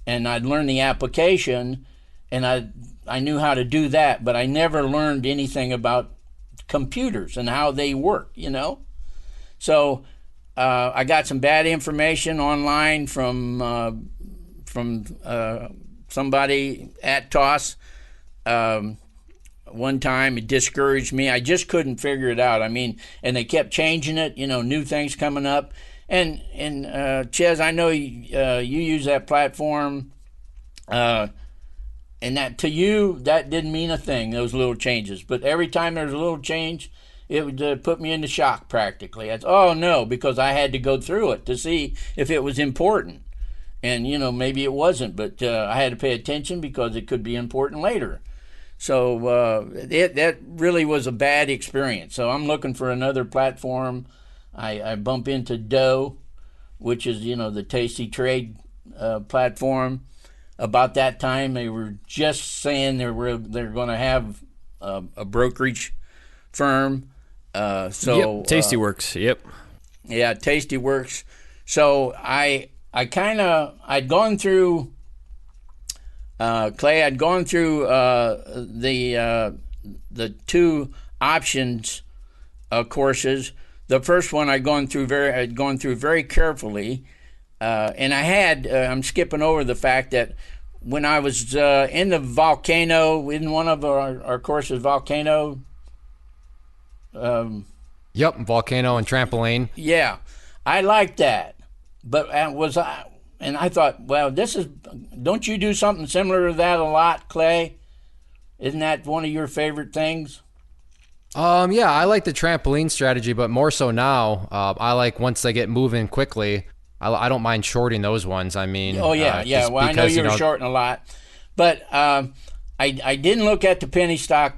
S2: and I'd learn the application, and I knew how to do that, but I never learned anything about computers and how they work, So I got some bad information online from somebody at TOS. One time it discouraged me. I just couldn't figure it out. I mean, and they kept changing it, new things coming up. And Ches, I know you use that platform. And that to you, that didn't mean a thing, those little changes. But every time there was a little change, it would put me into shock practically. Oh, no, because I had to go through it to see if it was important. And, maybe it wasn't, but I had to pay attention because it could be important later. So that really was a bad experience. So I'm looking for another platform. I bump into Doe, which is, the Tasty Trade platform. About that time, they were just saying they're going to have a brokerage firm.
S4: Yep, Tastyworks. Yep.
S2: Yeah, Tastyworks. So I'd gone through Clay. I'd gone through the two options courses. The first one I'd gone through very carefully. And I'm skipping over the fact that when I was in the volcano, in one of our courses, volcano.
S1: Yep, volcano and trampoline.
S2: Yeah, I liked that. But I thought, well, don't you do something similar to that a lot, Clay? Isn't that one of your favorite things?
S1: Yeah, I like the trampoline strategy, but more so now. I like once they get moving quickly. I don't mind shorting those ones. I mean,
S2: well, I know you were shorting a lot, but I didn't look at the penny stock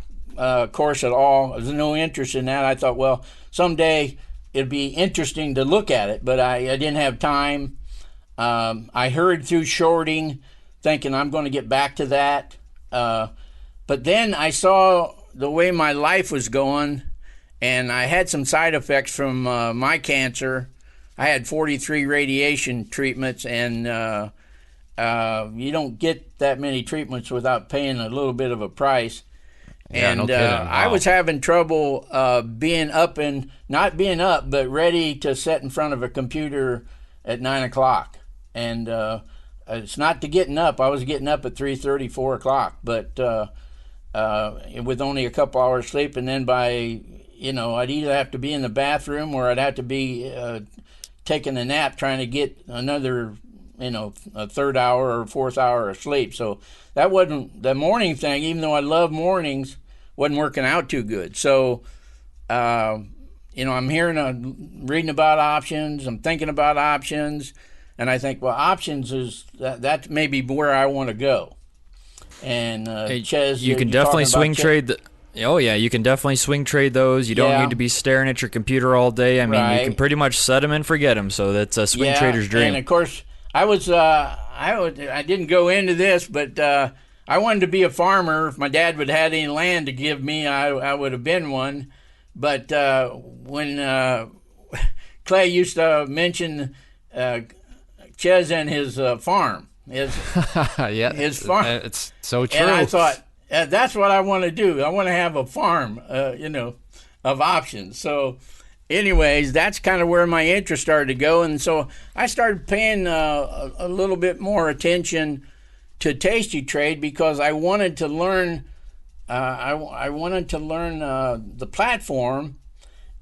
S2: course at all. There was no interest in that. I thought, well, someday it'd be interesting to look at it, but I didn't have time. I hurried through shorting, thinking I'm going to get back to that, but then I saw the way my life was going, and I had some side effects from my cancer. I had 43 radiation treatments, and you don't get that many treatments without paying a little bit of a price.
S1: Yeah, no
S2: And
S1: kidding.
S2: I
S1: Wow.
S2: was having trouble being up and not being up, but ready to sit in front of a computer at 9 o'clock. And it's not to getting up. I was getting up at 3:30, 4 o'clock, but with only a couple hours sleep. And then by, I'd either have to be in the bathroom or I'd have to be taking a nap trying to get another, a third hour or fourth hour of sleep. So that wasn't the morning thing, even though I love mornings, wasn't working out too good. So, I'm reading about options, I'm thinking about options, and I think, well, options is that may be where I want to go. And Ches,
S4: you can definitely swing trade. Oh yeah, you can definitely swing trade those. You don't need to be staring at your computer all day. I mean, you can pretty much set them and forget them. So that's a swing trader's dream.
S2: And of course, I didn't go into this, but I wanted to be a farmer. If my dad would have had any land to give me, I would have been one. But when Clay used to mention Ches and his farm, his farm,
S1: it's so true.
S2: and I thought that's what I want to do. I want to have a farm, of options. So, anyways, that's kind of where my interest started to go, and so I started paying a little bit more attention to Tasty Trade because I wanted to learn. I wanted to learn the platform,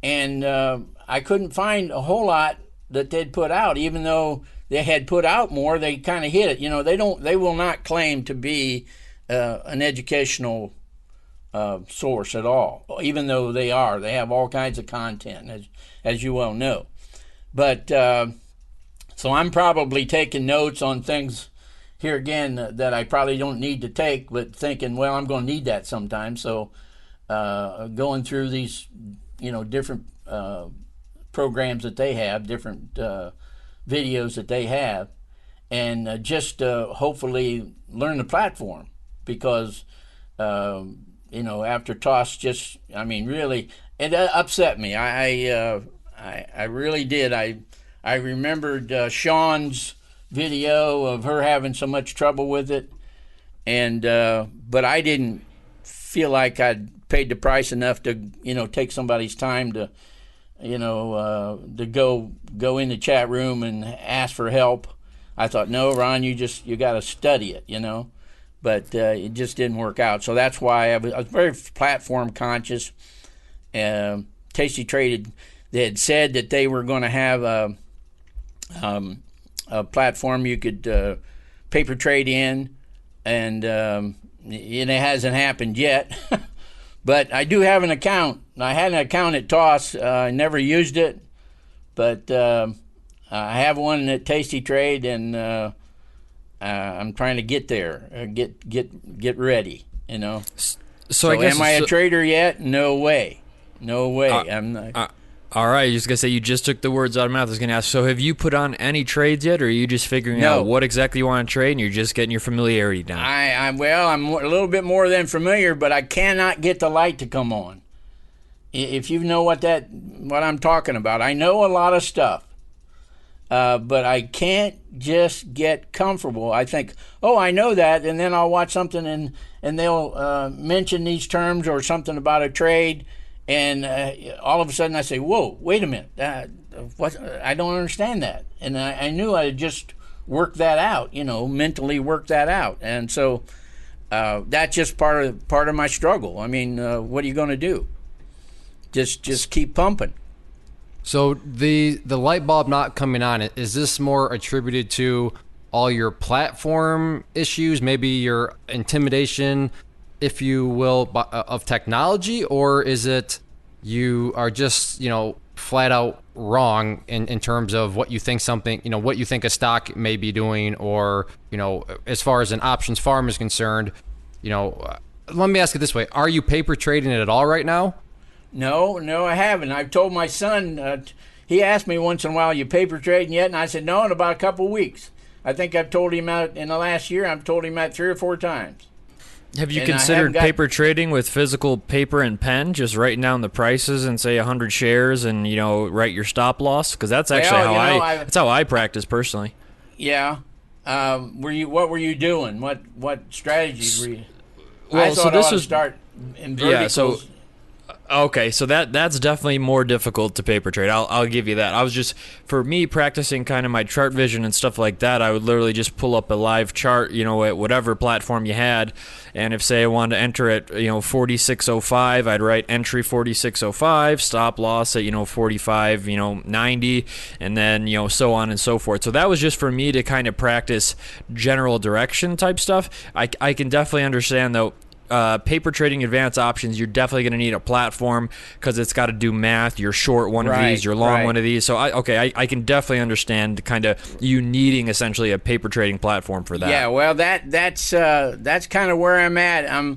S2: and I couldn't find a whole lot that they'd put out. Even though they had put out more, they kind of hid it. They will not claim to be an educational source at all, even though they are. They have all kinds of content, as you well know. But so I'm probably taking notes on things here again that I probably don't need to take, but thinking, well, I'm going to need that sometime. So going through these, different programs that they have, different videos that they have, and just hopefully learn the platform because, after toss, really, it upset me. I really did. I remembered Sean's video of her having so much trouble with it, and but I didn't feel like I'd paid the price enough to take somebody's time to to go in the chat room and ask for help. I thought, no, Ron, you got to study it, but it just didn't work out. So that's why I was very platform conscious. Tasty Trade, they had said that they were going to have a platform you could paper trade in, and it hasn't happened yet. But I do have an account. I had an account at Toss. I never used it, but I have one at Tasty Trade, and I'm trying to get there, get ready.
S4: So I guess,
S2: am I a trader yet? No way. I'm not.
S4: All right, you're just going to say you just took the words out of my mouth. I was going to ask, so have you put on any trades yet, or are you just figuring out what exactly you want to trade, and you're just getting your familiarity down?
S2: I'm a little bit more than familiar, but I cannot get the light to come on. If you know what I'm talking about. I know a lot of stuff, but I can't just get comfortable. I think, I know that, and then I'll watch something, and they'll mention these terms or something about a trade, and all of a sudden I say, whoa, wait a minute, what? I don't understand that. And I knew I had just worked that out, mentally worked that out. And so that's just part of my struggle. I mean, what are you going to do? Just keep pumping.
S1: So the light bulb not coming on, is this more attributed to all your platform issues, maybe your intimidation, if you will, of technology, or is it you are just, flat out wrong in terms of what you think what you think a stock may be doing, or, as far as an options farm is concerned, let me ask it this way. Are you paper trading it at all right now?
S2: No, I haven't. I've told my son, he asked me once in a while, you paper trading yet? And I said, no, in about a couple of weeks. I think I've told him out in the last year, I've told him that 3 or 4 times.
S4: Have you considered paper trading with physical paper and pen, just writing down the prices and say 100 shares and, write your stop loss? Because that's actually that's how I practice personally.
S2: Yeah. What were you doing? What strategies were you?
S4: Well,
S2: I thought I ought to start and verticals.
S4: Okay, so that's definitely more difficult to paper trade. I'll give you that. I was just, for me, practicing kind of my chart vision and stuff like that, I would literally just pull up a live chart, at whatever platform you had, and if, say, I wanted to enter at 4605, I'd write entry 4605, stop loss at 4590, and then so on and so forth. So that was just for me to kind of practice general direction type stuff. I can definitely understand though. Paper trading advanced options, you're definitely going to need a platform because it's got to do math. You're short one of these, you're long one of these. So I can definitely understand kind of you needing essentially a paper trading platform for that.
S2: Yeah, well, that's kind of where I'm at. I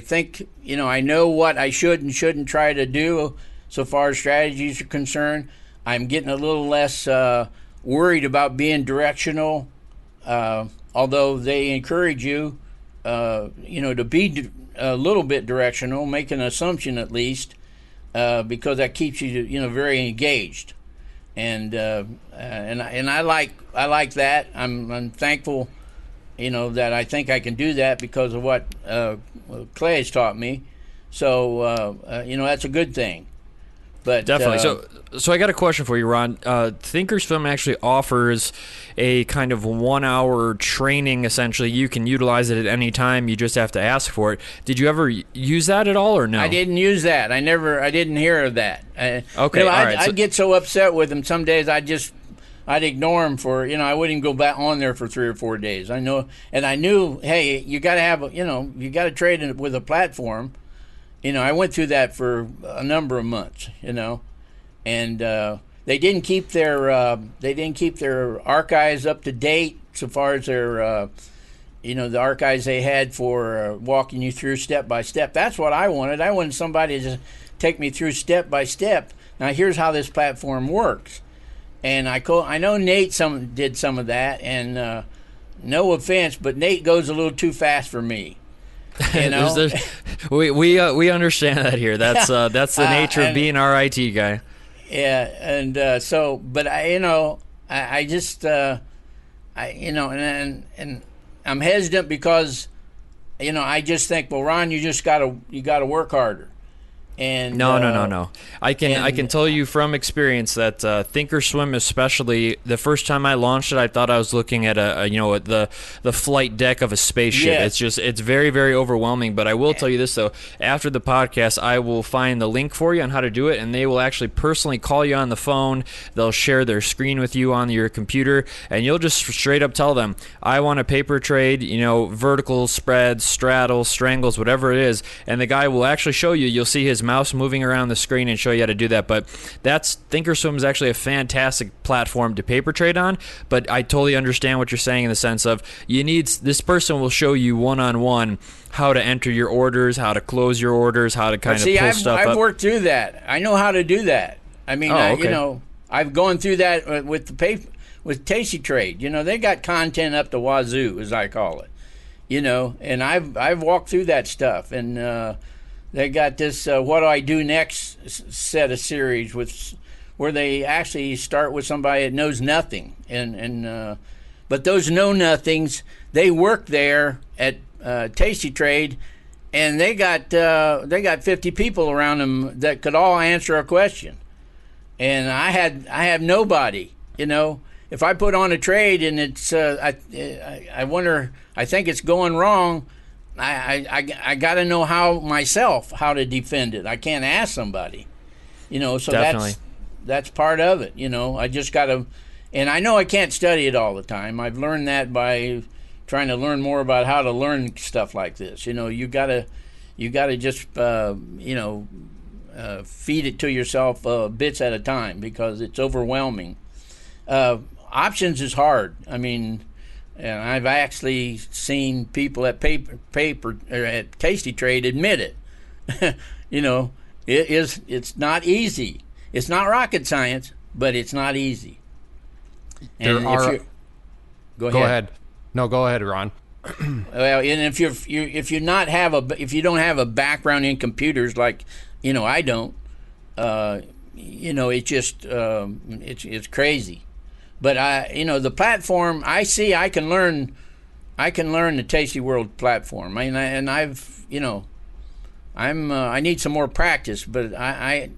S2: think I know what I should and shouldn't try to do so far as strategies are concerned. I'm getting a little less worried about being directional. Although they encourage you, to be a little bit directional, make an assumption at least, because that keeps you, very engaged, and I like that. I'm thankful, that I think I can do that because of what Clay has taught me. So that's a good thing. But
S4: definitely. So I got a question for you, Ron. Thinkorswim actually offers a kind of 1 hour training. Essentially, you can utilize it at any time. You just have to ask for it. Did you ever use that at all, or no?
S2: I didn't use that. I didn't hear of that.
S4: Okay,
S2: I'd get so upset with them. Some days I'd ignore them for, I wouldn't go back on there for 3 or 4 days. I knew, hey, you got to have, you got to trade it with a platform. I went through that for a number of months, and they didn't keep their archives up to date so far as their the archives they had for walking you through step by step. That's what I wanted. I wanted somebody to just take me through step by step. Now here's how this platform works, and I know Nate did some of that, and no offense, but Nate goes a little too fast for me.
S4: We understand that here. That's the nature of being our IT guy.
S2: Yeah, and but I just and I'm hesitant because I just think, well, Ron, you gotta work harder. And
S4: no. I can tell you from experience that Thinkorswim, especially the first time I launched it, I thought I was looking at the flight deck of a spaceship.
S2: Yes.
S4: It's very, very overwhelming. But I will tell you this though: after the podcast, I will find the link for you on how to do it, and they will actually personally call you on the phone. They'll share their screen with you on your computer, and you'll just straight up tell them, "I want a paper trade, vertical spreads, straddles, strangles, whatever it is," and the guy will actually show you. You'll see his mouse moving around the screen and show you how to do that. But Thinkorswim is actually a fantastic platform to paper trade on. But I totally understand what you're saying in the sense of this person will show you one-on-one how to enter your orders, how to close your orders, how to kind of pull stuff up.
S2: I've worked through that. I know how to do that. I mean,
S4: okay.
S2: I've gone through that with the paper with Tasty Trade. They got content up the wazoo, as I call it. And I've walked through that stuff, and they got this what do I do next set of series where they actually start with somebody that knows nothing, and but those know nothings, they work there at Tasty Trade, and they got 50 people around them that could all answer a question, and I have nobody. If I put on a trade and it's I wonder, I think it's going wrong, I got to know how to defend it. I can't ask somebody, so
S4: Definitely.
S2: that's part of it. I just got to, and I know I can't study it all the time. I've learned that by trying to learn more about how to learn stuff like this. You got to just feed it to yourself bits at a time because it's overwhelming. Options is hard. I mean, and I've actually seen people at at Tasty Trade admit it. It's not easy. It's not rocket science, but it's not easy. And
S1: Go ahead. No, go ahead, Ron.
S2: Well, and if you don't have a background in computers like I don't, it just it's crazy. But the platform, I see I can learn I can learn the Tasty World platform. I need some more practice, but I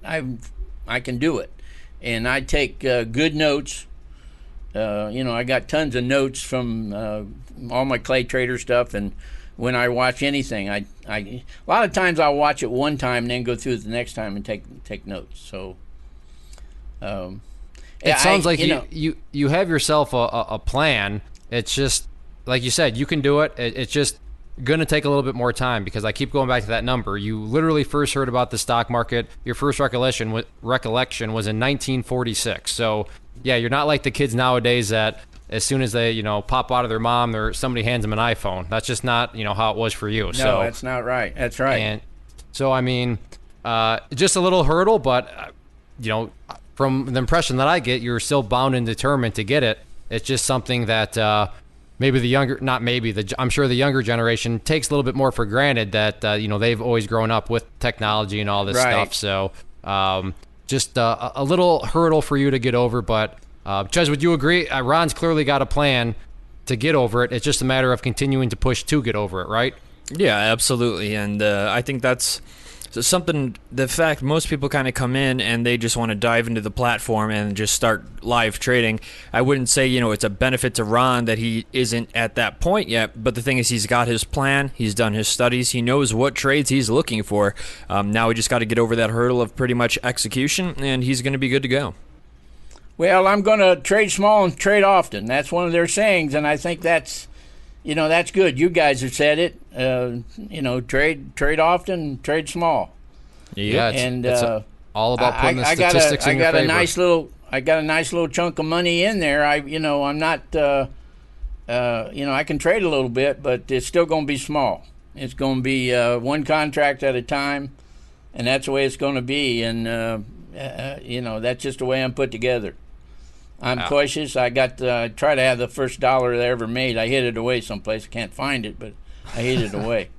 S2: can do it, and I take good notes. I got tons of notes from all my clay trader stuff, and when I watch anything, I a lot of times I'll watch it one time and then go through it the next time and take notes. So
S1: it sounds like you have yourself a plan. It's just like you said, you can do it. It's just going to take a little bit more time, because I keep going back to that number. You literally first heard about the stock market. Your first recollection was in 1946. So yeah, you're not like the kids nowadays that as soon as they pop out of their mom, or somebody hands them an iPhone. That's just not how it was for you.
S2: No, that's not right. That's right.
S1: And so I mean, just a little hurdle, but from the impression that I get, you're still bound and determined to get it. It's just something that I'm sure the younger generation takes a little bit more for granted, that they've always grown up with technology and all this stuff. So just a little hurdle for you to get over. But Ches, would you agree? Ron's clearly got a plan to get over it. It's just a matter of continuing to push to get over it, right?
S4: Yeah, absolutely. And I think that's something, the fact most people kind of come in and they just want to dive into the platform and just start live trading. I wouldn't say, it's a benefit to Ron that he isn't at that point yet, but the thing is, he's got his plan, he's done his studies, he knows what trades he's looking for. Now we just got to get over that hurdle of pretty much execution, and he's going to be good to go.
S2: Well, I'm going to trade small and trade often. That's one of their sayings, and I think that's good. You guys have said it. Trade often, trade small.
S1: Yeah, it's all about putting the statistics in your favor.
S2: I got a nice little chunk of money in there. I'm not. I can trade a little bit, but it's still going to be small. It's going to be one contract at a time, and that's the way it's going to be. And that's just the way I'm put together. I'm cautious. I try to have the first dollar that I ever made. I hid it away someplace. I can't find it, but I hid it away.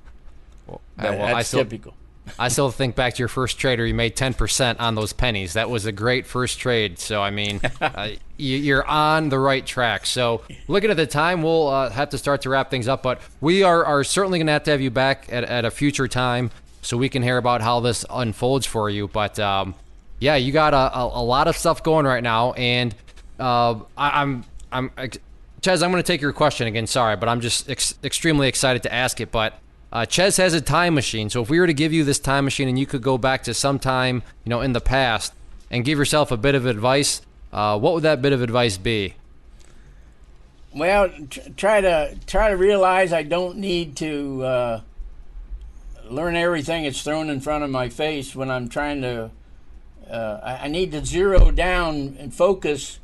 S2: That's typical.
S1: I still think back to your first trade where you made 10% on those pennies. That was a great first trade. So, I mean, you're on the right track. So, looking at the time, we'll have to start to wrap things up. But we are certainly going to have you back at a future time so we can hear about how this unfolds for you. But, you got a lot of stuff going right now. And I'm Ches, I'm going to take your question again. Sorry, but I'm just extremely excited to ask it. But Ches has a time machine. So if we were to give you this time machine and you could go back to some time, in the past and give yourself a bit of advice, what would that bit of advice be?
S2: Well, try to realize I don't need to learn everything that's thrown in front of my face when I'm trying to. I need to zero down and focus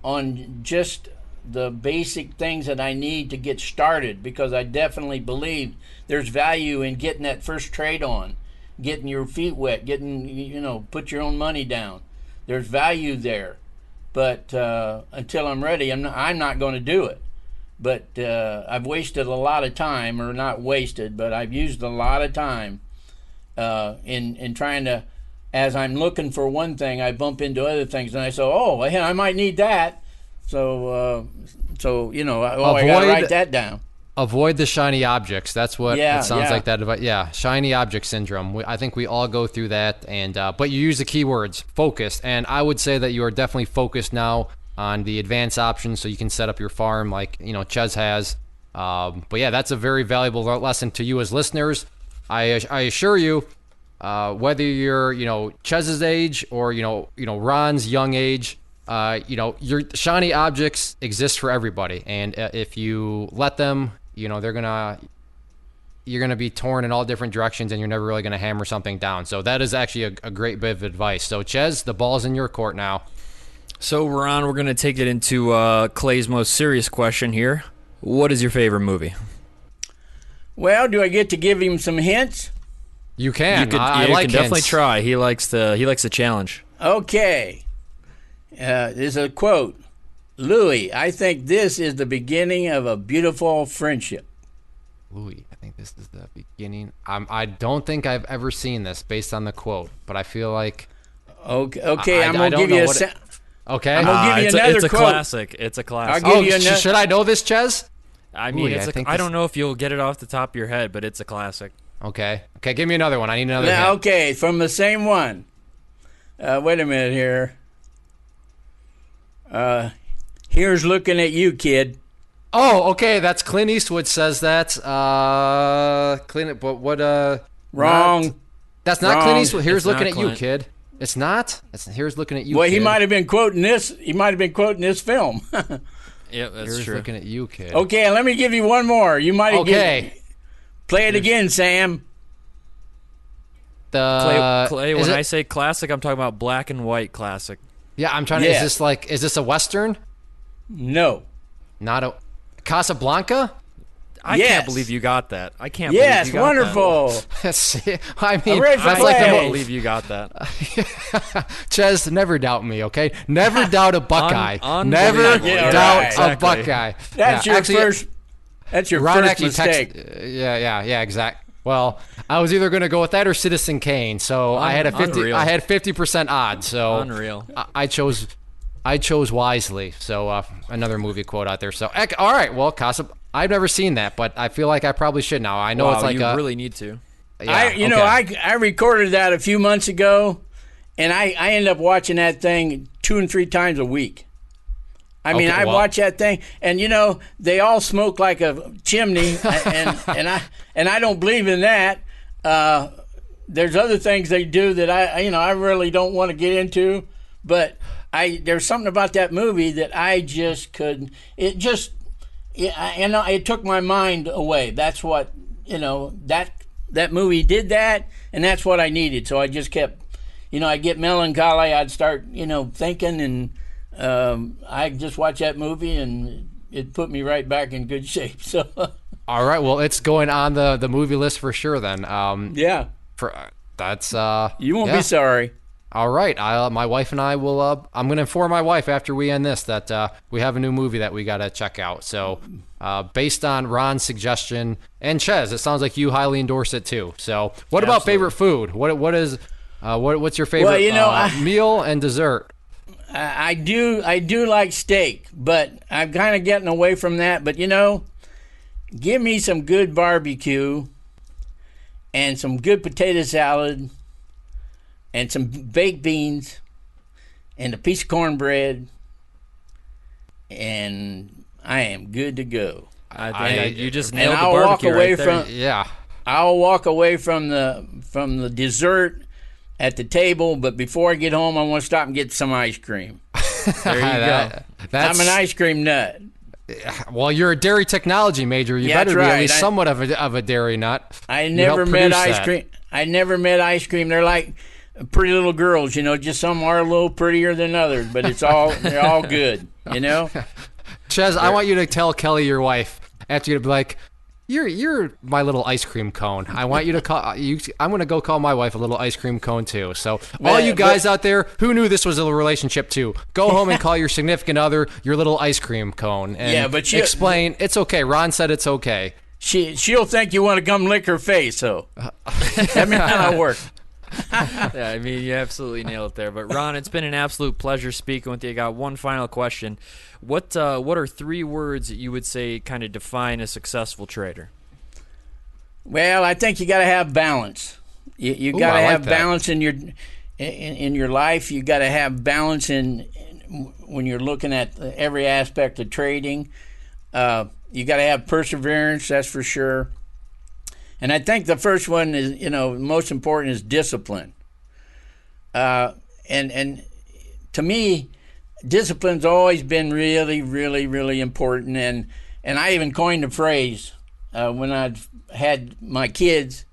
S2: on just the basic things that I need to get started, because I definitely believe there's value in getting that first trade on, getting your feet wet, put your own money down. There's value there, but until I'm ready, I'm not going to do it. But I've wasted a lot of time, or not wasted, but I've used a lot of time in trying to. As I'm looking for one thing, I bump into other things, and I say, I might need that. So I got to write that down.
S1: Avoid the shiny objects. That's what it sounds like. That advice. Yeah, shiny object syndrome. I think we all go through that. And but you use the keywords focused, and I would say that you are definitely focused now on the advanced options, so you can set up your farm like Ches has. But yeah, that's a very valuable lesson to you as listeners. I assure you. Whether you're, Ches's age or, Ron's young age, your shiny objects exist for everybody. And if you let them, you're going to be torn in all different directions, and you're never really going to hammer something down. So that is actually a great bit of advice. So Ches, the ball's in your court now.
S4: So Ron, we're going to take it into Clay's most serious question here. What is your favorite movie?
S2: Well, do I get to give him some hints?
S1: You can. I
S4: like
S1: can
S4: definitely try. He likes the challenge.
S2: Okay. There's a quote. Louis, I think this is the beginning of a beautiful friendship.
S1: Louis, I think this is the beginning. I don't think I've ever seen this based on the quote, but I feel like.
S2: Okay. I'm gonna give you
S1: Okay.
S2: I'm gonna give you another
S4: it's a
S2: quote.
S4: Classic. It's a classic.
S2: I'll give you
S1: should I know this, Ches?
S4: I mean,
S1: Ooh,
S4: I don't know if you'll get it off the top of your head, but it's a classic.
S1: Okay, give me another one. I need another
S2: Now,
S1: hint.
S2: okay, from the same one. Wait a minute here. Here's looking at you, kid.
S1: Oh, okay, that's Clint Eastwood says that. But what?
S2: Wrong.
S1: That's not
S2: Wrong.
S1: Clint Eastwood. Here's
S4: It's
S1: looking
S4: not
S1: at you,
S4: Clint.
S1: kid. It's not. Here's looking at you.
S2: Well,
S1: kid.
S2: he might have been quoting this. He might have been quoting this film.
S4: Yep, that's
S1: Here's
S4: true.
S1: looking at you, kid.
S2: Okay, let me give you one more. You might have
S1: Okay.
S2: Play it again, Sam.
S4: Clay,
S1: is
S4: when
S1: it-
S4: I say classic, I'm talking about black and white classic.
S1: Yeah, I'm trying to.
S2: Yeah.
S1: Is this a western?
S2: No.
S1: Not a Casablanca.
S4: I
S2: Yes.
S4: can't believe you got that. I can't
S2: Yes,
S4: believe you got
S2: wonderful.
S1: I mean,
S2: Original
S4: that. I
S2: play.
S4: can't believe you got that.
S1: Ches, never doubt me, okay? Never doubt a Buckeye. Never
S4: Unbelievable.
S2: Yeah,
S1: doubt
S2: right.
S1: a
S4: Exactly.
S1: Buckeye.
S2: That's
S1: Yeah,
S2: your
S1: actually,
S2: first. That's your
S1: Ron
S2: first
S1: actually
S2: mistake.
S1: Yeah, exact. Well, I was either going to go with that or Citizen Kane, so I had a 50.
S4: Unreal.
S1: I had 50% odds. So
S4: Unreal.
S1: I chose wisely. So another movie quote out there. So all right, well, I've never seen that, but I feel like I probably should now. I know
S4: Wow,
S1: it's like
S4: you
S1: a.
S4: really need to.
S1: Yeah,
S2: I recorded that a few months ago, and I ended up watching that thing 2 and 3 times a week. I mean,
S1: Okay,
S2: I
S1: well-
S2: watch that thing, and they all smoke like a chimney, and I don't believe in that. There's other things they do that I really don't want to get into, but there's something about that movie that I just couldn't. It took my mind away. That's what that movie did that, and that's what I needed. So I just kept, I'd get melancholy. I'd start, thinking, and I just watched that movie, and it put me right back in good shape. So
S1: All right, well, it's going on the movie list for sure. Then,
S2: yeah,
S1: that's
S2: you won't
S1: yeah.
S2: be sorry.
S1: All right, my wife and I will. I'm going to inform my wife after we end this that we have a new movie that we got to check out. So, based on Ron's suggestion and Ches, it sounds like you highly endorse it too. So, what about favorite food? What's your favorite meal and dessert?
S2: I do like steak, but I'm kind of getting away from that. But give me some good barbecue and some good potato salad and some baked beans and a piece of cornbread, and I am good to go.
S4: I think you just
S2: And
S4: nailed the
S2: I'll walk
S4: barbecue
S2: away
S4: right there.
S2: from
S1: Yeah.
S2: I'll walk away from the dessert at the table, but before I get home, I want to stop and get some ice cream.
S4: There you go.
S1: That's,
S2: I'm an ice cream nut.
S1: well, you're a dairy technology major. You
S2: Yeah,
S1: better
S2: that's
S1: be at
S2: right.
S1: least somewhat of a dairy nut.
S2: I
S1: You
S2: never
S1: helped
S2: met
S1: produce
S2: ice
S1: that.
S2: cream. I never met ice cream. They're like pretty little girls, just some are a little prettier than others, but they're all good,
S1: Ches, I want you to tell Kelly, your wife, after you to be like, You're my little ice cream cone. I want you to call you. I'm going to go call my wife a little ice cream cone too. So all you guys out there who knew this was a relationship too, go home and call your significant other your little ice cream cone and explain it's okay. Ron said it's okay.
S2: She'll think you want to come lick her face. So that may not work.
S4: Yeah, I mean, you absolutely nailed it there. But Ron, it's been an absolute pleasure speaking with you. I got one final question. What are 3 words that you would say kind of define a successful trader?
S2: Well, I think you got to have balance. You got to have balance in your life. You got to have balance when you're looking at every aspect of trading. You got to have perseverance, that's for sure. And I think the first one is, most important is discipline. And to me, discipline's always been really, really, really important. And I even coined a phrase when I had my kids,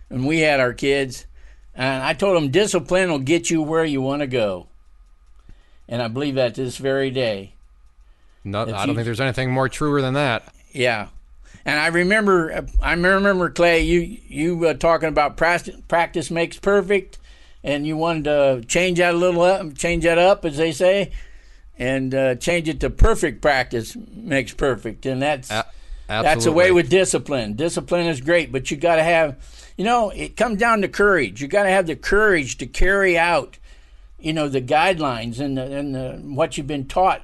S2: and we had our kids. And I told them, discipline will get you where you want to go. And I believe that to this very day.
S1: No, I don't think there's anything more truer than that.
S2: Yeah. And I remember Clay, you talking about practice makes perfect, and you wanted to change that up, as they say, and change it to perfect practice makes perfect, and that's the way with discipline. Discipline is great, but you got to have, it comes down to courage. You got to have the courage to carry out, the guidelines and what you've been taught,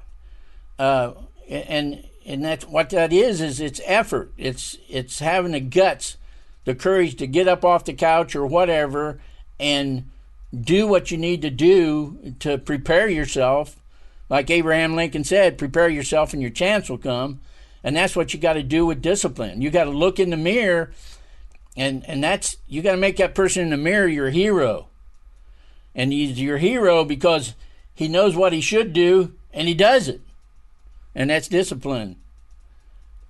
S2: and that's what that is it's effort. It's having the guts, the courage to get up off the couch or whatever and do what you need to do to prepare yourself. Like Abraham Lincoln said, prepare yourself and your chance will come. And that's what you got to do with discipline. You got to look in the mirror, and that's, you got to make that person in the mirror your hero. And he's your hero because he knows what he should do and he does it. And that's discipline.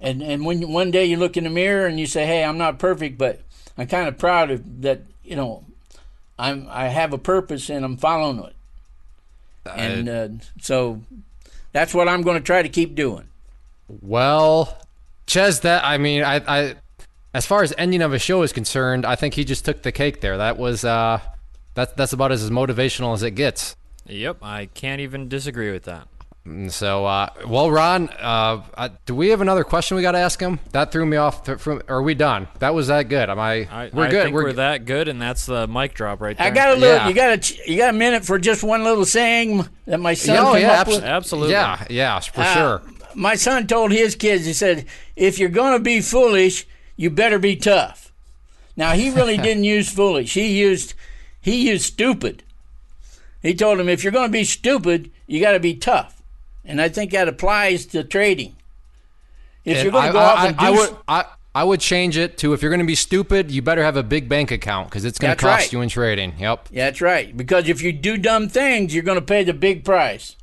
S2: And when one day you look in the mirror and you say, hey, I'm not perfect, but I'm kind of proud of that, I have a purpose and I'm following it. And so that's what I'm going to try to keep doing.
S1: Well, Ches, I as far as ending of a show is concerned, I think he just took the cake there. That was that's about as motivational as it gets.
S4: Yep, I can't even disagree with that.
S1: So, well, Ron, do we have another question we got to ask him? That threw me off. Are we done? That was that good.
S4: We're good. I think we're that good, and that's the mic drop right there.
S2: I got a little. Yeah. You got a minute for just one little saying that my son came up with?
S4: Absolutely.
S1: Yeah, for sure.
S2: My son told his kids, he said, if you're going to be foolish, you better be tough. Now, he really didn't use foolish. He used stupid. He told them, if you're going to be stupid, you got to be tough. And I think that applies to trading. If you're going to go off and do...
S1: I would change it to, if you're going to be stupid, you better have a big bank account because it's going to cost you in trading. Yep.
S2: That's right. Because if you do dumb things, you're going to pay the big price.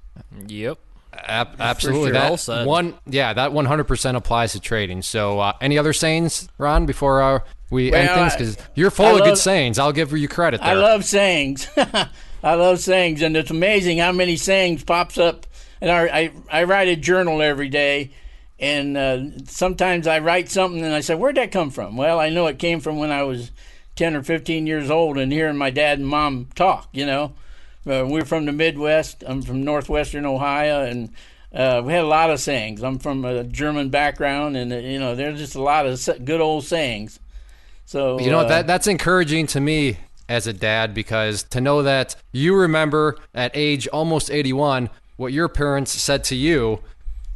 S4: Yep.
S1: Absolutely.
S4: Sure.
S1: That 100% applies to trading. So any other sayings, Ron, before we end things? Because you're full of good sayings. I'll give you credit there.
S2: I love sayings. I love sayings, and it's amazing how many sayings pops up. And I write a journal every day, and sometimes I write something and I say, where'd that come from? Well, I know it came from when I was 10 or 15 years old and hearing my dad and mom talk, We're from the Midwest. I'm from northwestern Ohio, and we had a lot of sayings. I'm from a German background, and, there's just a lot of good old sayings. So
S1: that's encouraging to me as a dad, because to know that you remember at age almost 81 what your parents said to you,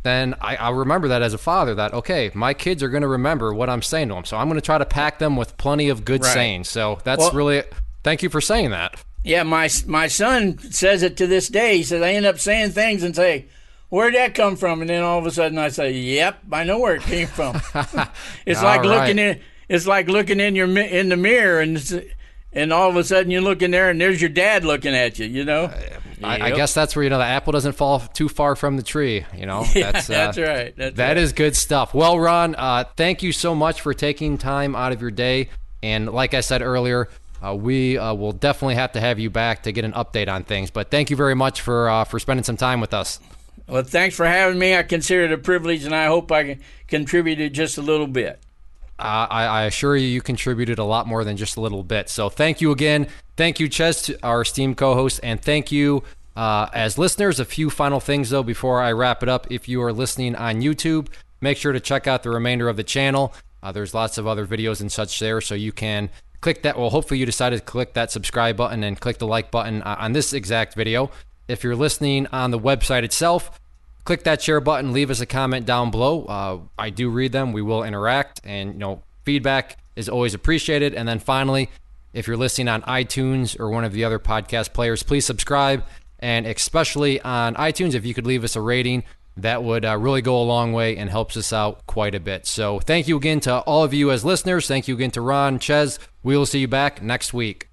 S1: then I remember that as a father, that, okay, my kids are going to remember what I'm saying to them. So I'm going to try to pack them with plenty of good sayings. So that's really, thank you for saying that.
S2: Yeah, my son says it to this day. He says, I end up saying things and say, where'd that come from? And then all of a sudden I say, yep, I know where it came from. It's like looking in the mirror, and all of a sudden you look in there and there's your dad looking at you,
S1: I guess that's where, the apple doesn't fall too far from the tree,
S2: That's right.
S1: That is good stuff. Well, Ron, thank you so much for taking time out of your day. And like I said earlier, we will definitely have to have you back to get an update on things. But thank you very much for spending some time with us.
S2: Well, thanks for having me. I consider it a privilege, and I hope I contributed just a little bit.
S1: I assure you contributed a lot more than just a little bit. So thank you again. Thank you, Ches, our esteemed co-host, and thank you as listeners. A few final things, though, before I wrap it up. If you are listening on YouTube, make sure to check out the remainder of the channel. There's lots of other videos and such there, so you can click that. Well, hopefully you decided to click that subscribe button and click the like button on this exact video. If you're listening on the website itself, click that share button, leave us a comment down below. I do read them. We will interact, and feedback is always appreciated. And then finally, if you're listening on iTunes or one of the other podcast players, please subscribe. And especially on iTunes, if you could leave us a rating, that would really go a long way and helps us out quite a bit. So thank you again to all of you as listeners. Thank you again to Ron, Ches. We will see you back next week.